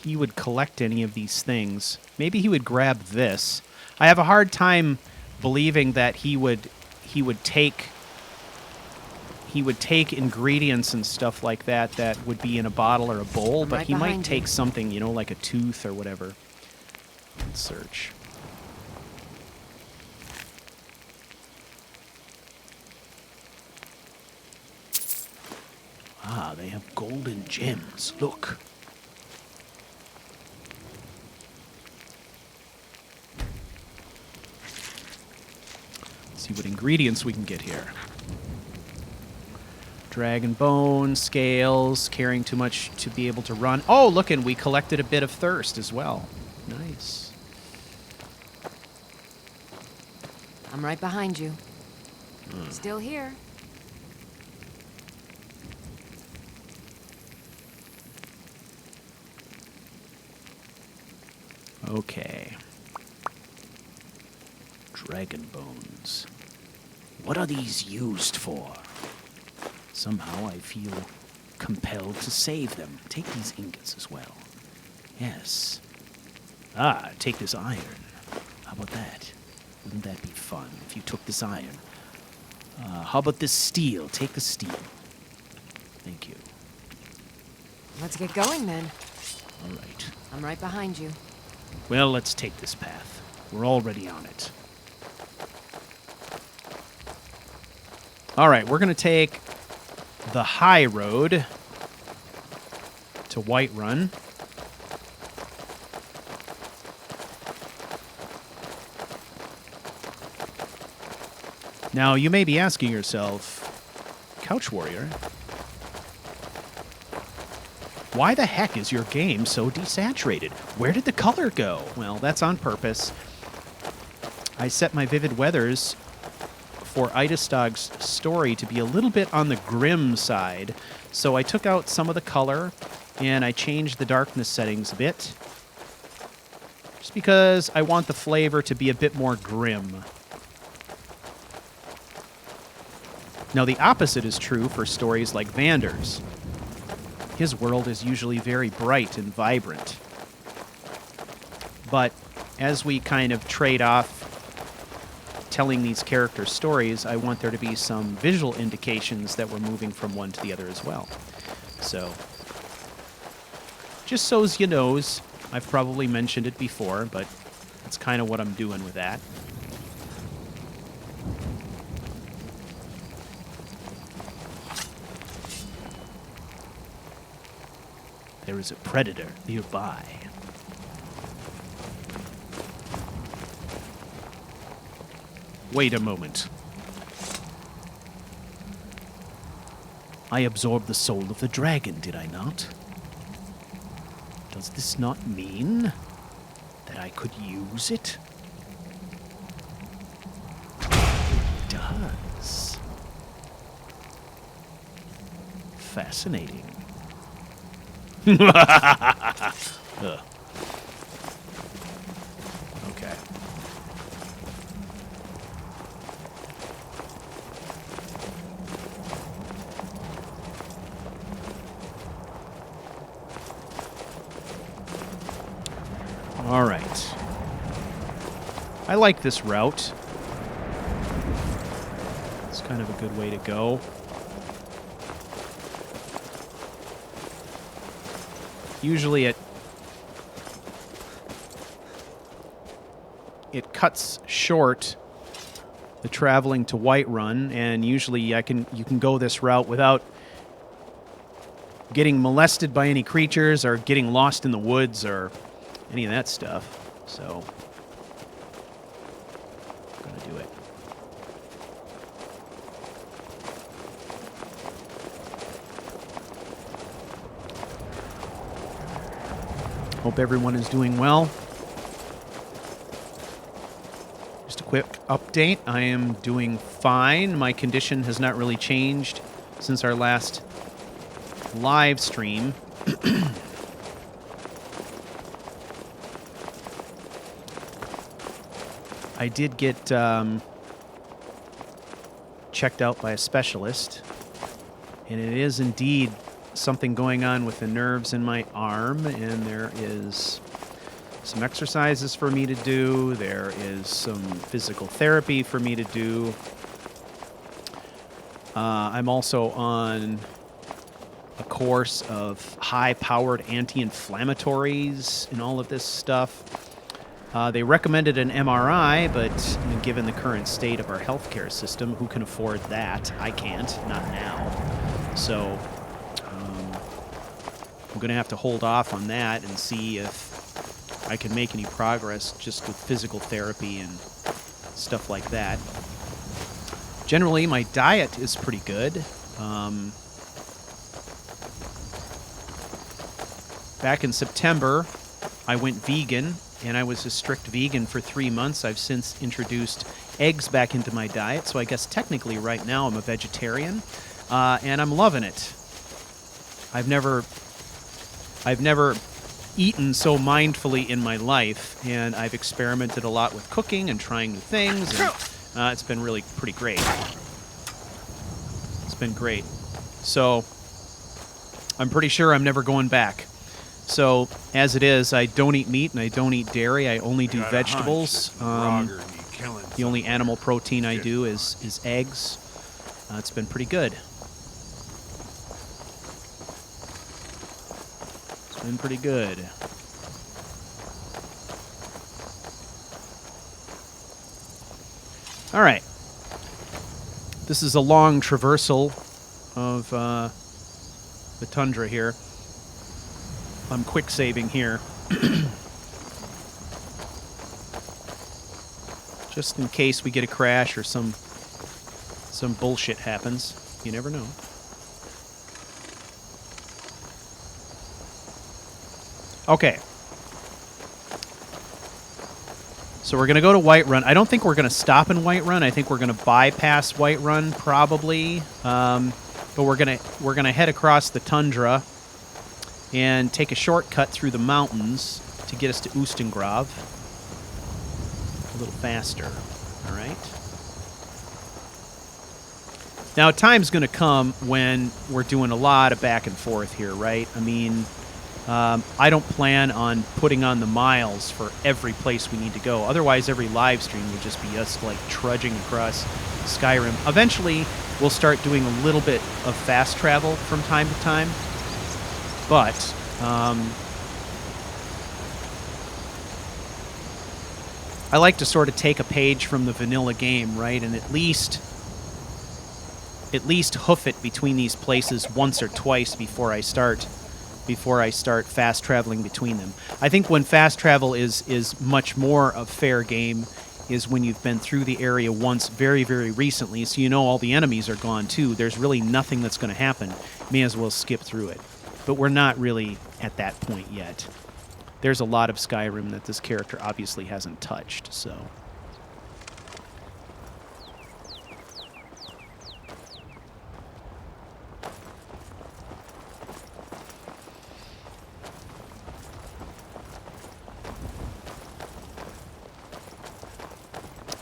he would collect any of these things. Maybe he would grab this. I have a hard time believing that he would take ingredients and stuff like that that would be in a bottle or a bowl, but he might take something, you know, like a tooth or whatever. Let's search. Ah, they have golden gems. Look. Let's see what ingredients we can get here. Dragon bone, scales, carrying too much to be able to run. Oh, look, and we collected a bit of thirst as well. Nice. I'm right behind you. Still here. Okay. Dragon bones. What are these used for? Somehow I feel compelled to save them. Take these ingots as well. Yes. Ah, take this iron. How about that? Wouldn't that be fun if you took this iron? How about this steel? Take the steel. Thank you. Let's get going then. All right. I'm right behind you. Well, let's take this path. We're already on it. All right, we're going to take the high road to Whiterun. Now, you may be asking yourself, CouchWarrior, why the heck is your game so desaturated? Where did the color go? Well, that's on purpose. I set my vivid weathers for Idastog's story to be a little bit on the grim side, so I took out some of the color and I changed the darkness settings a bit, just because I want the flavor to be a bit more grim. Now, the opposite is true for stories like Vander's. His world is usually very bright and vibrant. But as we kind of trade off telling these character stories, I want there to be some visual indications that we're moving from one to the other as well. So, just so's you knows, I've probably mentioned it before, but that's kind of what I'm doing with that. There is a predator nearby. Wait a moment. I absorbed the soul of the dragon, did I not? Does this not mean that I could use it? It does. Fascinating. Ugh. Okay. All right. I like this route. It's kind of a good way to go. Usually it cuts short the traveling to Whiterun, and usually you can go this route without getting molested by any creatures or getting lost in the woods or any of that stuff. So, I'm going to do it. Hope everyone is doing well. Just a quick update. I am doing fine. My condition has not really changed since our last live stream. I did get checked out by a specialist, and it is indeed something going on with the nerves in my arm, and there is some exercises for me to do. There is some physical therapy for me to do. I'm also on a course of high-powered anti-inflammatories and all of this stuff. They recommended an MRI, but given the current state of our healthcare system, who can afford that? I can't, not now. So I'm going to have to hold off on that and see if I can make any progress just with physical therapy and stuff like that. Generally, my diet is pretty good. Back in September, I went vegan, and I was a strict vegan for 3 months. I've since introduced eggs back into my diet, so I guess technically right now I'm a vegetarian, and I'm loving it. I've never eaten so mindfully in my life, and I've experimented a lot with cooking and trying new things, and it's been really pretty great. It's been great. So I'm pretty sure I'm never going back. So, as it is, I don't eat meat and I don't eat dairy. I only do vegetables. The only animal protein I do is eggs. It's been pretty good. It's been pretty good. All right. This is a long traversal of the tundra here. I'm quick saving here. Just in case we get a crash or some bullshit happens. You never know. Okay. So we're going to go to Whiterun. I don't think we're going to stop in Whiterun. I think we're going to bypass Whiterun probably. But we're going to head across the tundra and take a shortcut through the mountains to get us to Ustengrav a little faster. All right. Now, time's going to come when we're doing a lot of back and forth here, right? I mean, I don't plan on putting on the miles for every place we need to go. Otherwise, every live stream would just be us, like, trudging across Skyrim. Eventually, we'll start doing a little bit of fast travel from time to time. But I like to sort of take a page from the vanilla game, right, and at least hoof it between these places once or twice before I start fast traveling between them. I think when fast travel is much more of fair game is when you've been through the area once very, very recently, so you know all the enemies are gone too. There's really nothing that's going to happen. May as well skip through it. But we're not really at that point yet. There's a lot of Skyrim that this character obviously hasn't touched, so.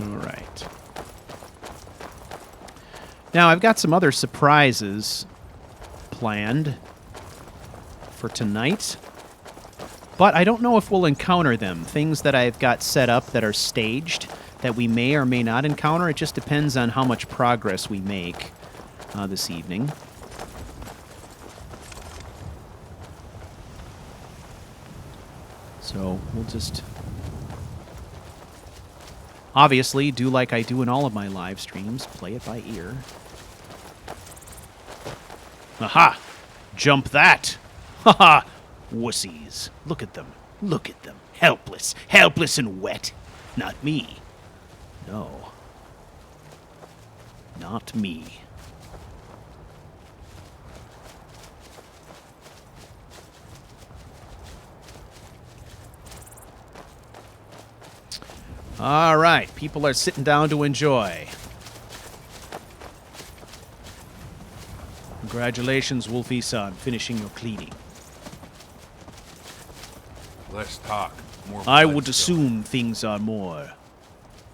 All right. Now, I've got some other surprises planned for tonight, but I don't know if we'll encounter them. Things that I've got set up that are staged that we may or may not encounter. It just depends on how much progress we make this evening. So we'll just obviously do like I do in all of my live streams, play it by ear. Aha! Jump that! Haha! Wussies. Look at them. Look at them. Helpless. Helpless and wet. Not me. No. Not me. All right, people are sitting down to enjoy. Congratulations, Wolfie-san, finishing your cleaning. Less talk, more I blood would spill. assume things are more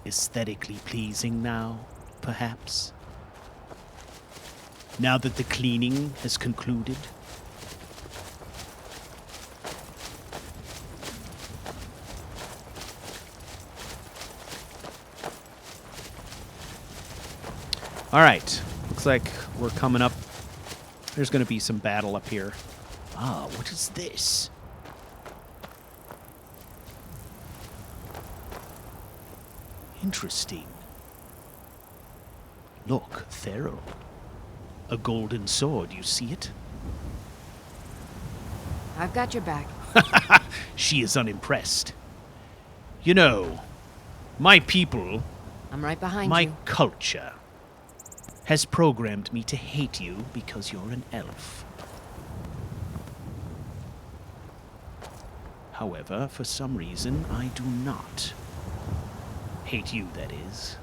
aesthetically pleasing now, perhaps? Now that the cleaning has concluded? All right, looks like we're coming up. There's going to be some battle up here. Ah, what is this? Interesting. Look, Thero. A golden sword, you see it? I've got your back. She is unimpressed. You know, my people, I'm right behind my you. culture, has programmed me to hate you because you're an elf. However, for some reason, I do not. Hate you, that is.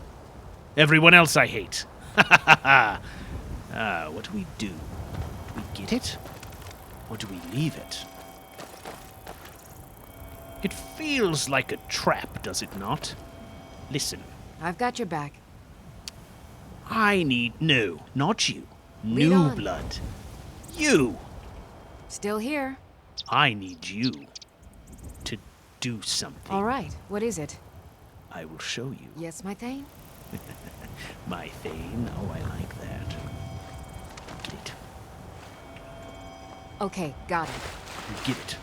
Everyone else I hate. What do we do? Do we get it? Or do we leave it? It feels like a trap, does it not? Listen, I've got your back. I need... No, not you. Lead New on. blood. You! Still here. I need you to do something. All right. What is it? I will show you. Yes, my Thane? My Thane. Oh, I like that. Get it. Okay, got it. Get it.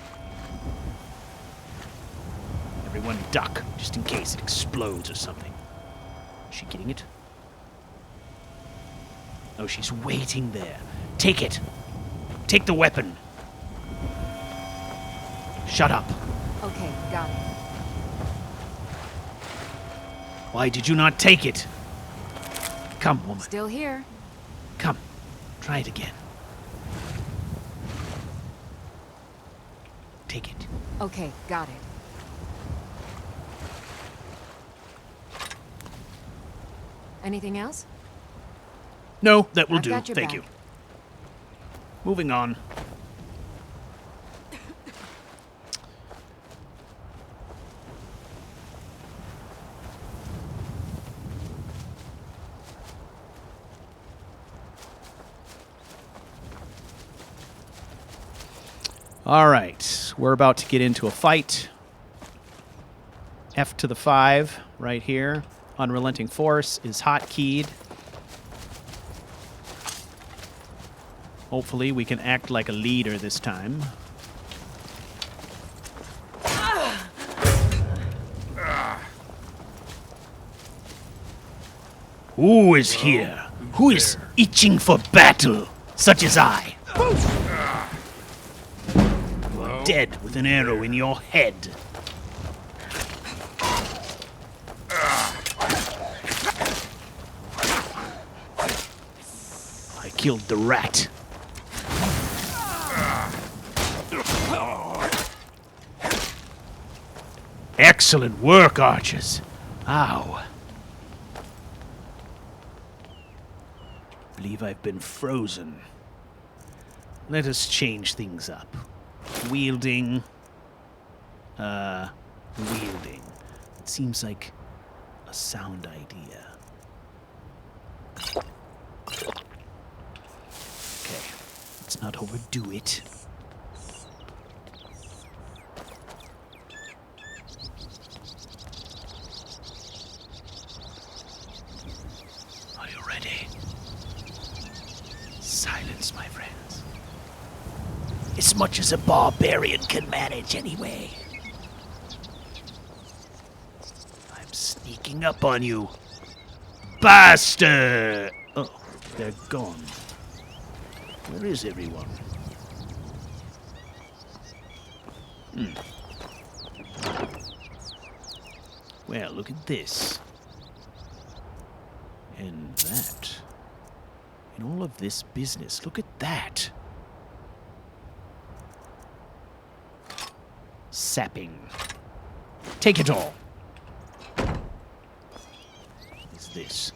Everyone duck, just in case it explodes or something. Is she getting it? Oh, she's waiting there. Take it. Take the weapon. Shut up. Okay, got it. Why did you not take it? Come, woman. Still here. Come. Try it again. Take it. Okay, got it. Anything else? No, that will I've do. got your Thank back. you. Moving on. All right, we're about to get into a fight. F to the 5 right here. Unrelenting Force is hotkeyed. Hopefully we can act like a leader this time. Who is here? Who is itching for battle, such as I? You are dead with an arrow in your head. I killed the rat. Excellent work, archers. Ow. Believe I've been frozen. Let us change things up. Wielding. Wielding. It seems like a sound idea. Okay, let's not overdo it. Are you ready? Silence, my friends. As much as a barbarian can manage, anyway. I'm sneaking up on you. Bastard! Oh, they're gone. Where is everyone? Well, look at this. And that. In all of this business, look at that. Sapping. Take it all. What is this?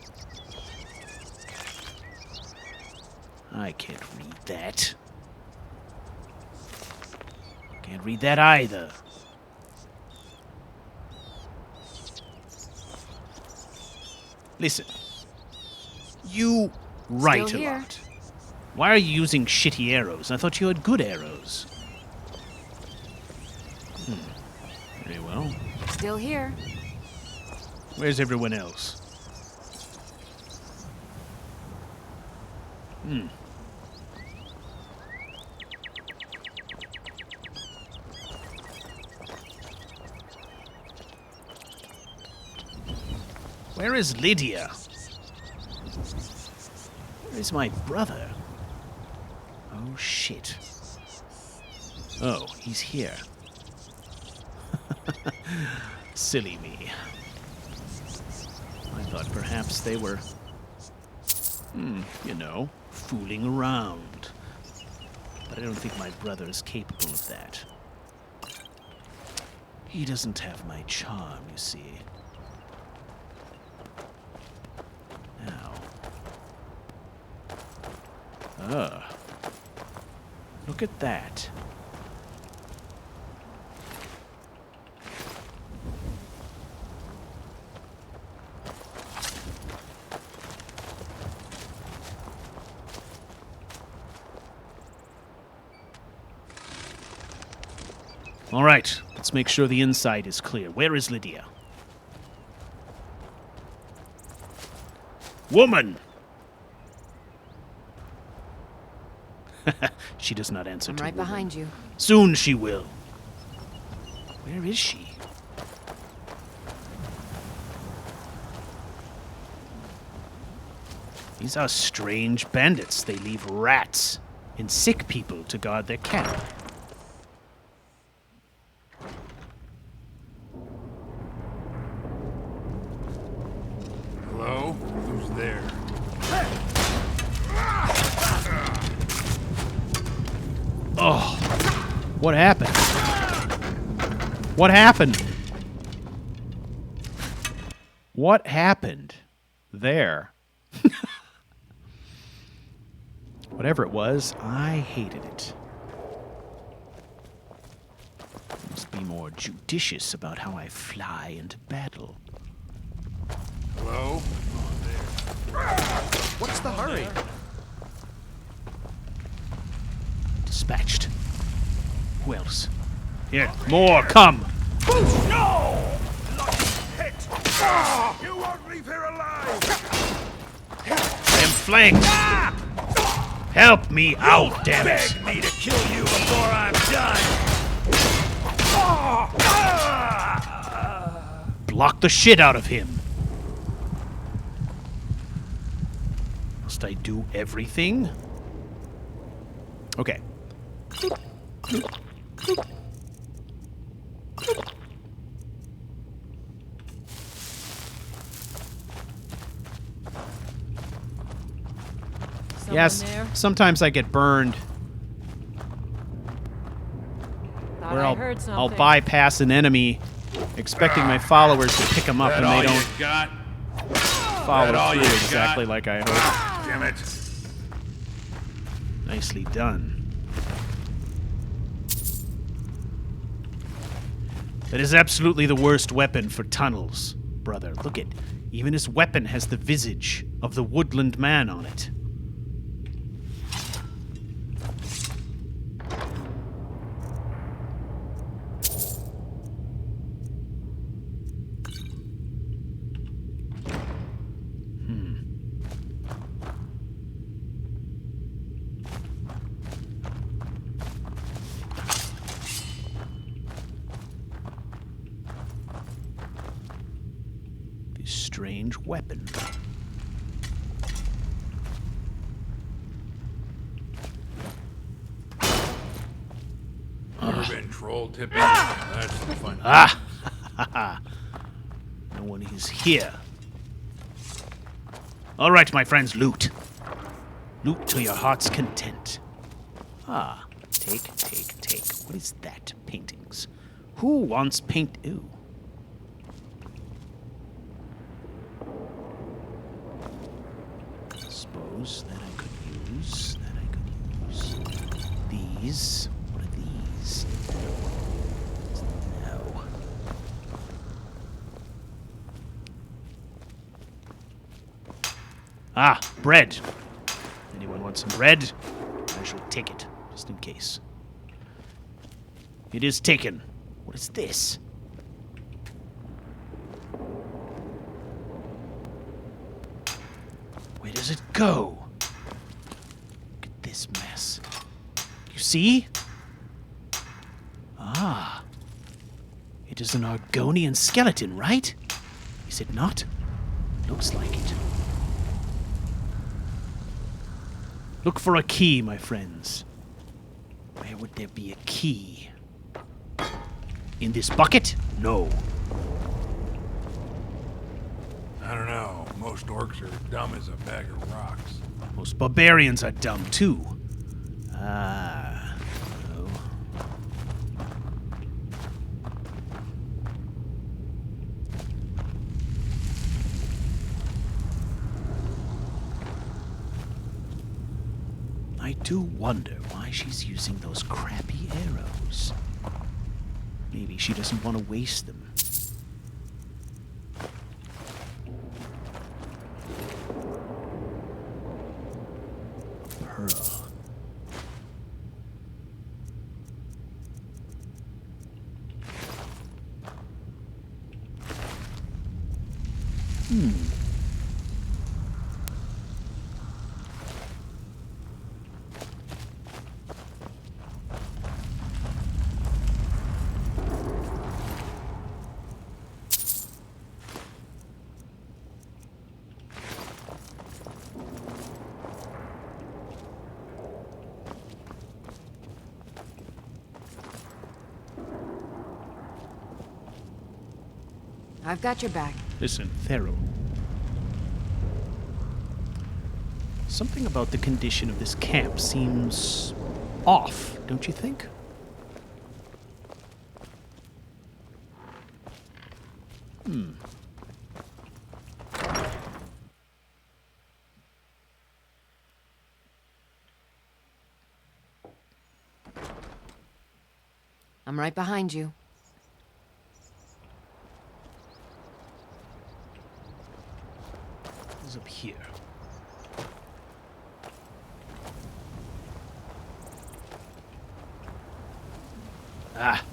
I can't read that. Can't read that either. Listen. You write Still a here. lot. Why are you using shitty arrows? I thought you had good arrows. Very well. Still here. Where's everyone else? Where is Lydia? Where is my brother? Oh, shit. Oh, he's here. Silly me. I thought perhaps they were, you know, fooling around. But I don't think my brother is capable of that. He doesn't have my charm, you see. Now. Look at that. All right, let's make sure the inside is clear. Where is Lydia? Woman! She does not answer I'm to right woman. behind you. Soon she will. Where is she? These are strange bandits. They leave rats and sick people to guard their camp. Hello? Who's there? Oh, what happened? What happened? What happened there? Whatever it was, I hated it. Must be more judicious about how I fly into battle. Hello? What's the hurry? Dispatched. Who else? Here, more, come! No! Hit! You won't leave here alive! I am flanked! Help me out, damn it! Beg me to kill you before I'm done! Block the shit out of him! Must I do everything? Okay. Yes, sometimes I get burned Thought where I I'll heard I'll something. bypass an enemy expecting my followers to pick them up and they don't got? follow all through you exactly got? like I hoped. Damn it. Nicely done. That is absolutely the worst weapon for tunnels, brother. Look it. Even his weapon has the visage of the woodland man on it. This strange weapon. Never been and troll tipping. That's the fun. Ah! No one is here. All right, my friends, loot. Loot to your heart's content. Ah, take. What is that? Paintings. Who wants paint? Ooh. Suppose that I could use. These. What are these? No. Ah, bread. Anyone want some bread? I shall take it, just in case. It is taken. What is this? Where does it go? Look at this mess. You see? Ah. It is an Argonian skeleton, right? Is it not? Looks like it. Look for a key, my friends. Where would there be a key? In this bucket? No. I don't know. Most orcs are dumb as a bag of rocks. Most barbarians are dumb, too. Ah. No. I do wonder why she's using those crappy arrows. Maybe she doesn't want to waste them. Pearl. I've got your back. Listen, Thero. Something about the condition of this camp seems off, don't you think? I'm right behind you. What's up here? Ah.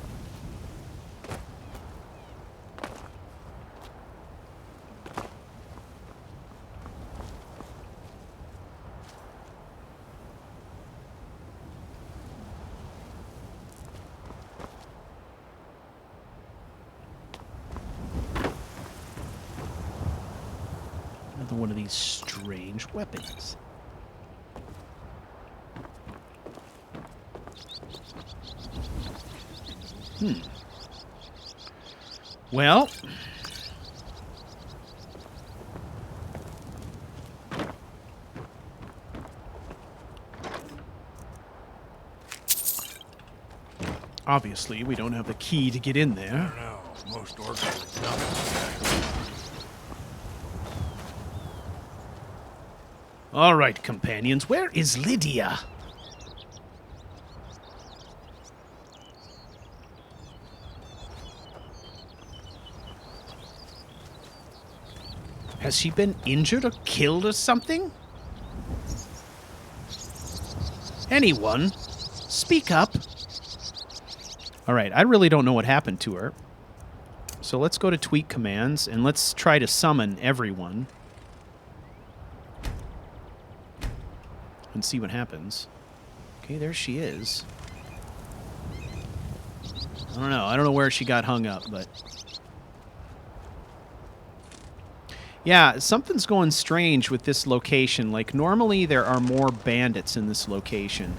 Another one of these strange weapons. Well, obviously we don't have the key to get in I there. don't know. Most orcs are dumb as a bag of rocks. All right, companions, where is Lydia? Has she been injured or killed or something? Anyone? Speak up. All right, I really don't know what happened to her. So let's go to tweak commands and let's try to summon everyone. And see what happens. Okay, there she is. I don't know. I don't know where she got hung up, but... Yeah, something's going strange with this location. Like, normally there are more bandits in this location.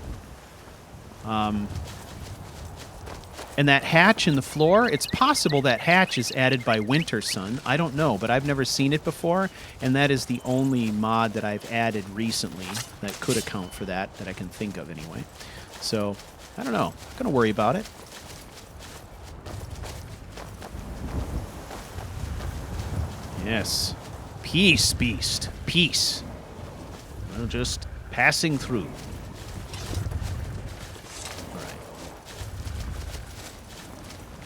And that hatch in the floor, it's possible that hatch is added by Winter Sun. I don't know, but I've never seen it before, and that is the only mod that I've added recently that could account for that I can think of anyway. So, I don't know. Not going to worry about it. Yes. Peace, beast. Peace. Well, just passing through.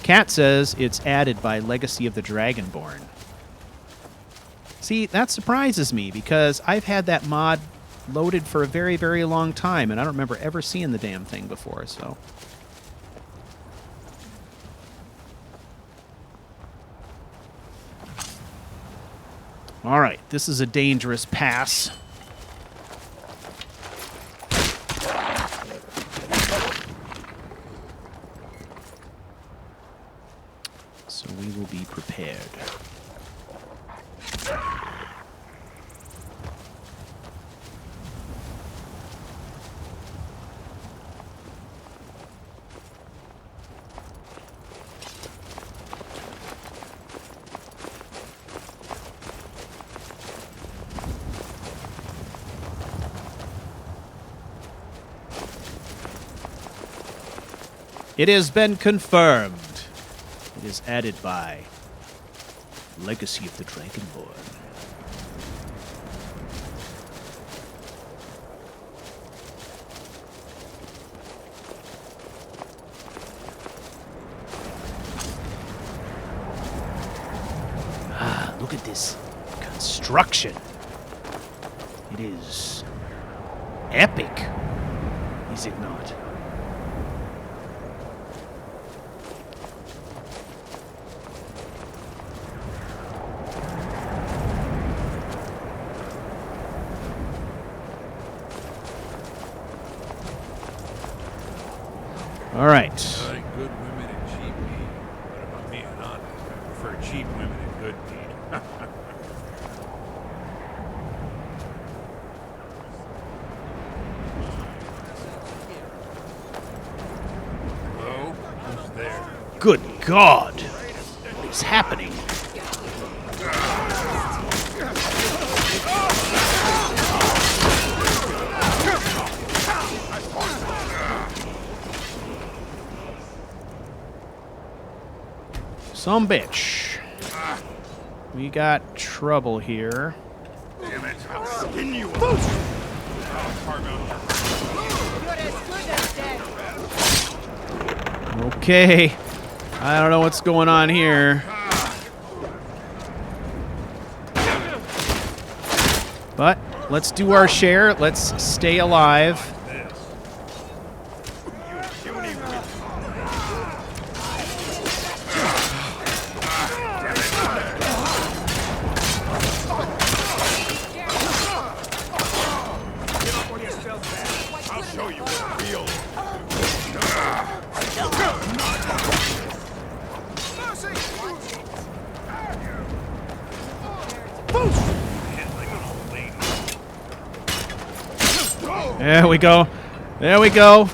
Cat says it's added by Legacy of the Dragonborn. See, that surprises me because I've had that mod loaded for a very, very long time, and I don't remember ever seeing the damn thing before, so. All right, this is a dangerous pass. So we will be prepared. It has been confirmed. It is added by Legacy of the Dragonborn. Ah, look at this construction. It is epic, is it not? All right. I like good women and cheap meat. But if I'm being honest, I prefer cheap women and good meat. Hello? Who's there? Good God! What is happening? Some bitch. We got trouble here. Damn it. I'll skin you up. Okay. I don't know what's going on here. But let's do our share. Let's stay alive. There we go. There we go. Is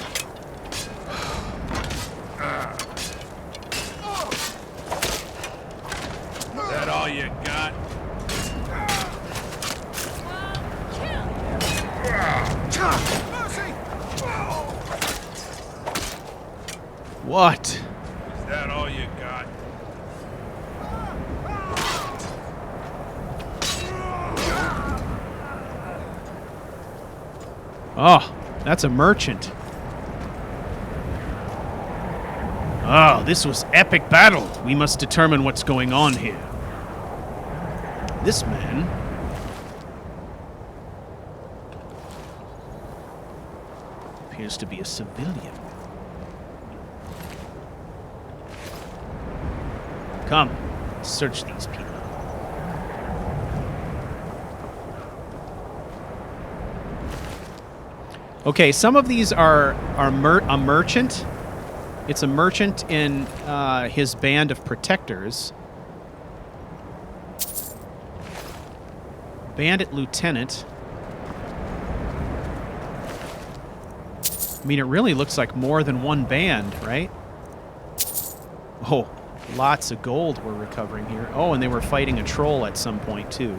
that all you got? What? Is that all you got? Oh, that's a merchant. Oh, this was epic battle. We must determine what's going on here. This man... appears to be a civilian. Come, search these people. Okay, some of these are a merchant. It's a merchant in his band of protectors. Bandit lieutenant. I mean, it really looks like more than one band, right? Oh, lots of gold we're recovering here. Oh, and they were fighting a troll at some point, too.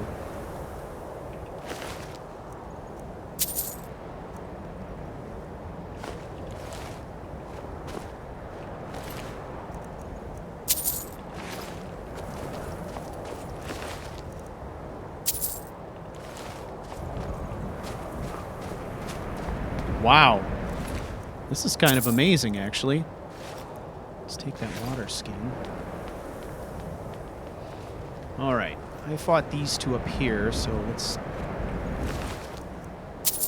Wow. This is kind of amazing, actually. Let's take that water skin. All right. I fought these two up here, so let's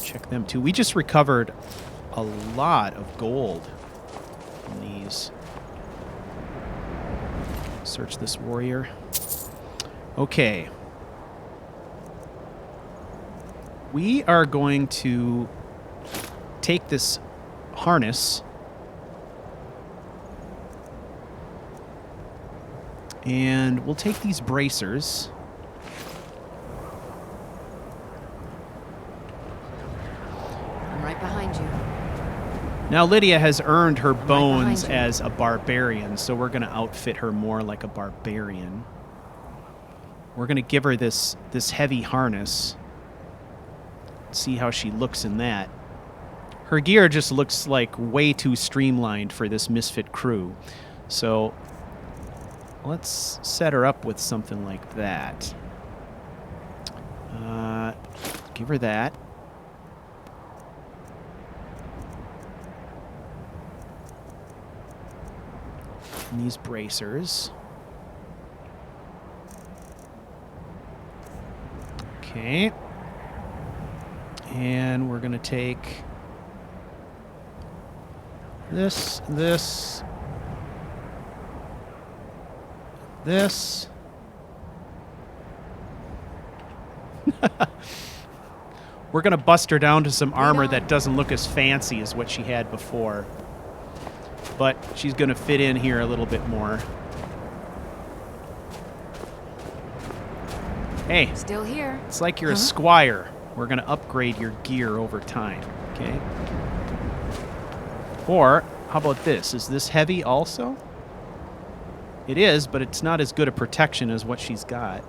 check them too. We just recovered a lot of gold from these. Search this warrior. Okay. We are going to take this harness and we'll take these bracers. I'm right behind you. Now Lydia has earned her right bones behind you. as a barbarian, so we're going to outfit her more like a barbarian. We're going to give her this heavy harness. See how she looks in that. Her gear just looks like way too streamlined for this misfit crew. So let's set her up with something like that. Give her that. And these bracers. Okay. And we're going to take this. We're going to bust her down to some armor that doesn't look as fancy as what she had before. But she's going to fit in here a little bit more. Hey. Still here. It's like you're a squire. We're going to upgrade your gear over time, okay? Or, how about this? Is this heavy also? It is, but it's not as good a protection as what she's got.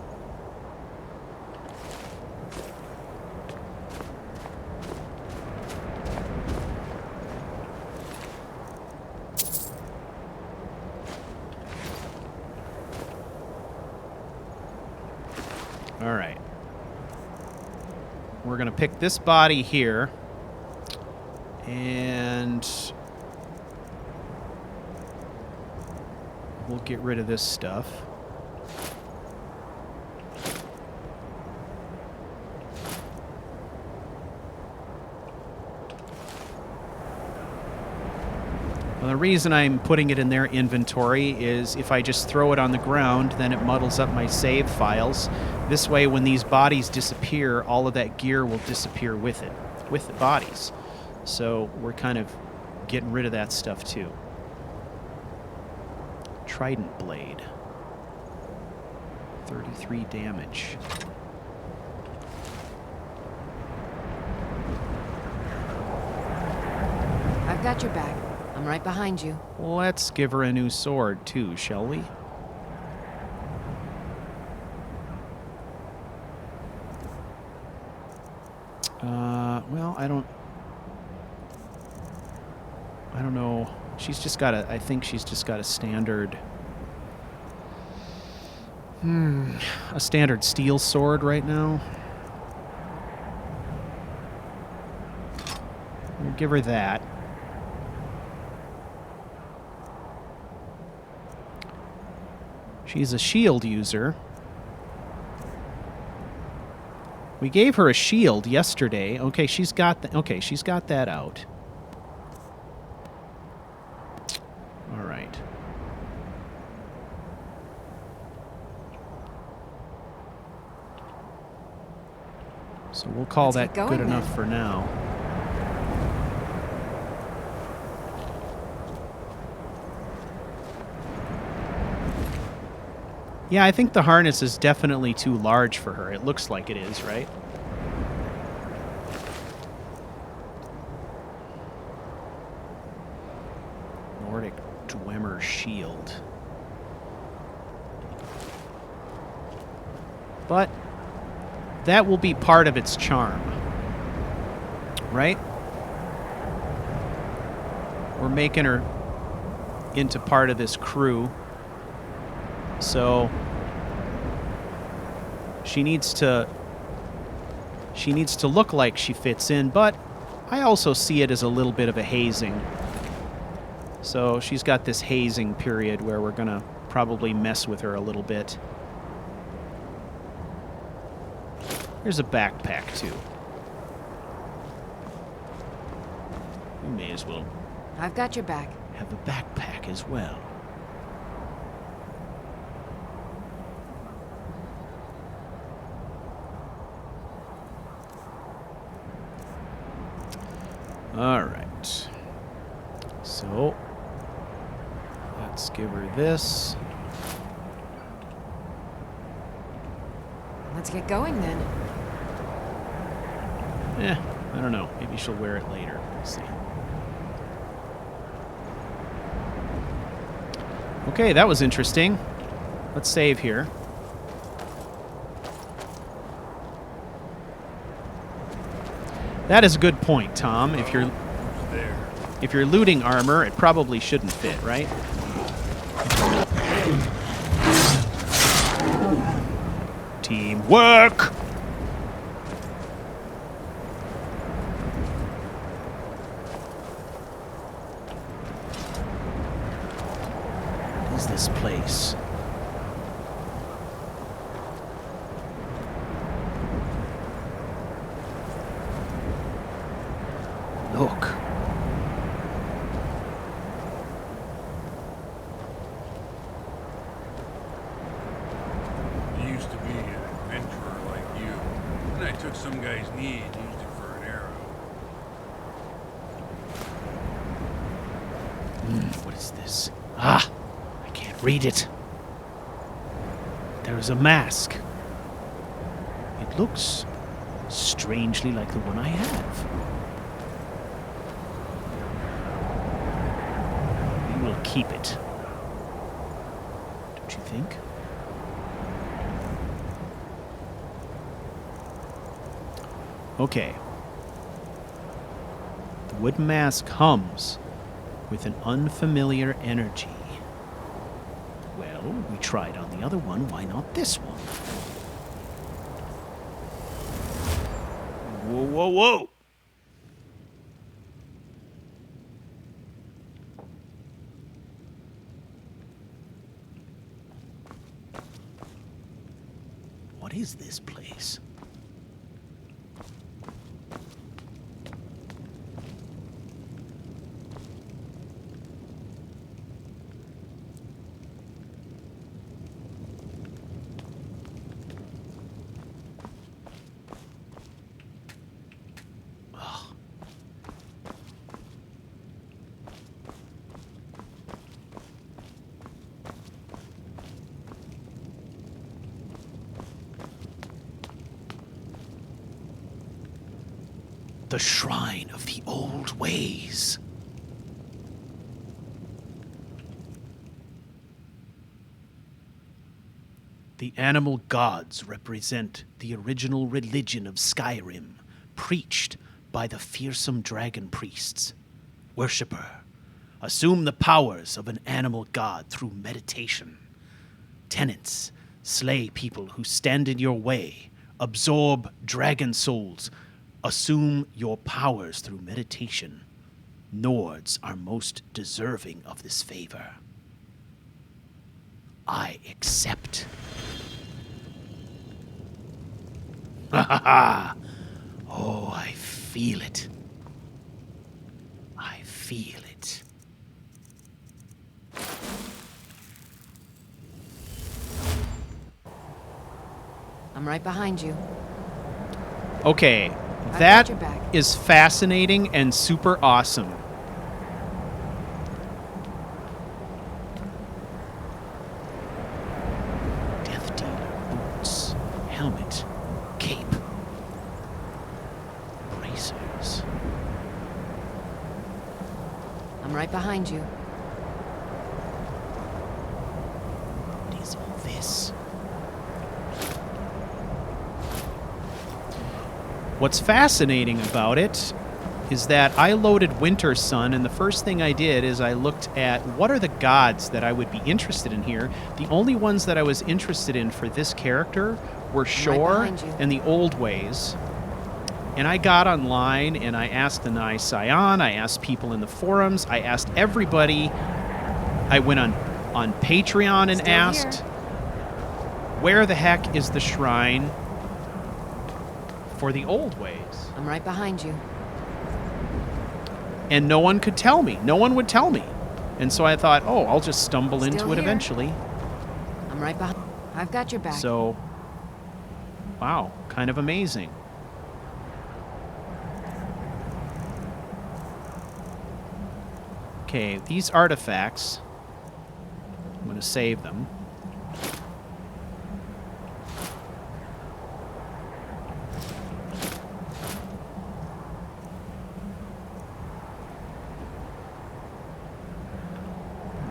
All right. We're going to pick this body here, and we'll get rid of this stuff. Well, the reason I'm putting it in their inventory is if I just throw it on the ground, then it muddles up my save files. This way, when these bodies disappear, all of that gear will disappear with it, with the bodies. So we're kind of getting rid of that stuff too. Trident blade. 33 damage. I've got your back. I'm right behind you. Let's give her a new sword too, shall we? Well, I don't know. She's just got a, I think she's just got a standard, a standard steel sword right now. We'll give her that. She's a shield user. We gave her a shield yesterday. Okay, she's got she's got that out. All right. So we'll call Let's that get good going enough then. for now. Yeah, I think the harness is definitely too large for her. It looks like it is, right? Nordic Dwemer shield. But that will be part of its charm. Right? We're making her into part of this crew. So she needs to look like she fits in, but I also see it as a little bit of a hazing. So she's got this hazing period where we're going to probably mess with her a little bit. Here's a backpack, too. We may as well I've got your back. have a backpack as well. All right. So, let's give her this. Let's get going then. I don't know. Maybe she'll wear it later. We'll see. Okay, that was interesting. Let's save here. That is a good point, Tom. If you're There. If you're looting armor, it probably shouldn't fit, right? Teamwork! What is this place? Look. You used to be an adventurer like you. And I took some guy's knee and used it for an arrow. What is this? Ah! I can't read it. There is a mask. It looks strangely like the one I have. We will keep it. Don't you think? Okay. The wooden mask hums with an unfamiliar energy. Well, we tried on the other one, why not this one? Whoa, whoa, whoa! What is this place? The shrine of the old ways. The animal gods represent the original religion of Skyrim, preached by the fearsome dragon priests. Worshipper, assume the powers of an animal god through meditation. Tenants, slay people who stand in your way. Absorb dragon souls. Assume your powers through meditation. Nords are most deserving of this favor. I accept. Ha ha ha! Oh, I feel it. I feel it. I'm right behind you. Okay, I've that got your back. is fascinating and super awesome. Death Dealer boots, helmet, cape, bracers. I'm right behind you. What is all this? What's fascinating about it is that I loaded Winter Sun, and the first thing I did is I looked at what are the gods that I would be interested in here. The only ones that I was interested in for this character were Shore behind you. and the Old Ways. And I got online and I asked EnaiSiaion, I asked people in the forums, I asked everybody. I went on Patreon and Still asked, here. where the heck is the shrine for the Old Ways? I'm right behind you. And no one could tell me. No one would tell me. And so I thought, oh, I'll just stumble Still into it here. eventually. I'm right behind. I've got your back. So, wow, kind of amazing. Okay, these artifacts, I'm going to save them.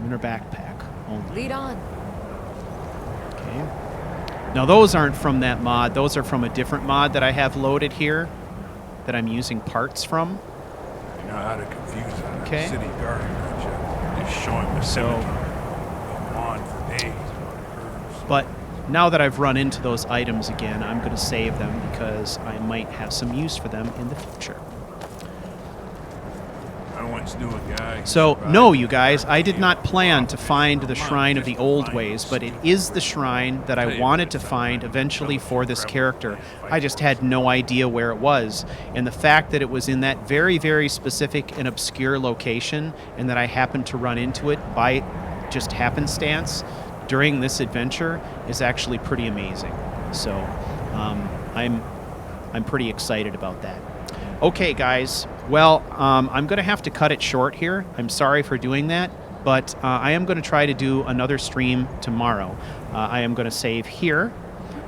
In her backpack only. Lead on. Okay. Now those aren't from that mod. Those are from a different mod that I have loaded here that I'm using parts from. You know how to confuse a Okay. city guard, don't you? Just show him the scimitar. Go on for days about curves. But now that I've run into those items again, I'm going to save them because I might have some use for them in the future. I once knew a guy. who So, survived no, the you guys, I did not Carceri plan to for find the months Shrine of just the to Old find Ways, but it stupid. is the shrine that I wanted to find eventually for this character. I just had no idea where it was. And the fact that it was in that very, very specific and obscure location, and that I happened to run into it by just happenstance during this adventure is actually pretty amazing. So, I'm pretty excited about that. Okay, guys. Well, I'm going to have to cut it short here. I'm sorry for doing that, but I am going to try to do another stream tomorrow. I am going to save here,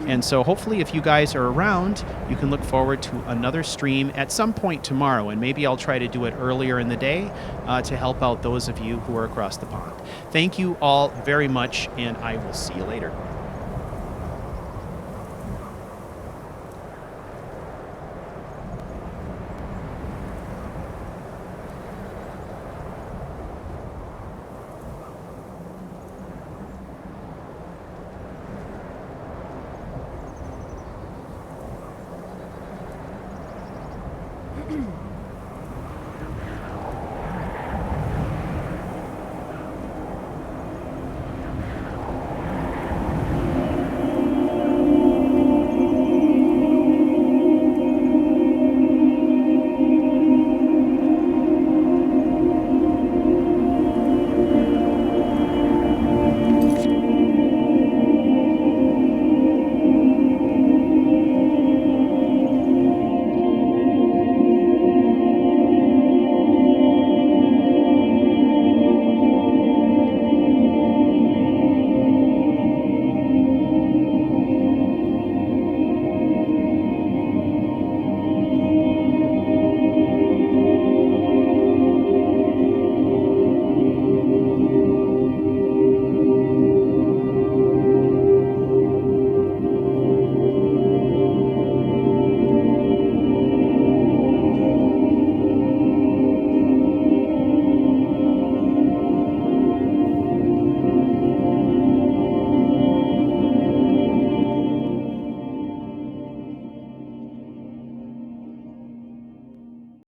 and so hopefully if you guys are around, you can look forward to another stream at some point tomorrow, and maybe I'll try to do it earlier in the day to help out those of you who are across the pond. Thank you all very much, and I will see you later.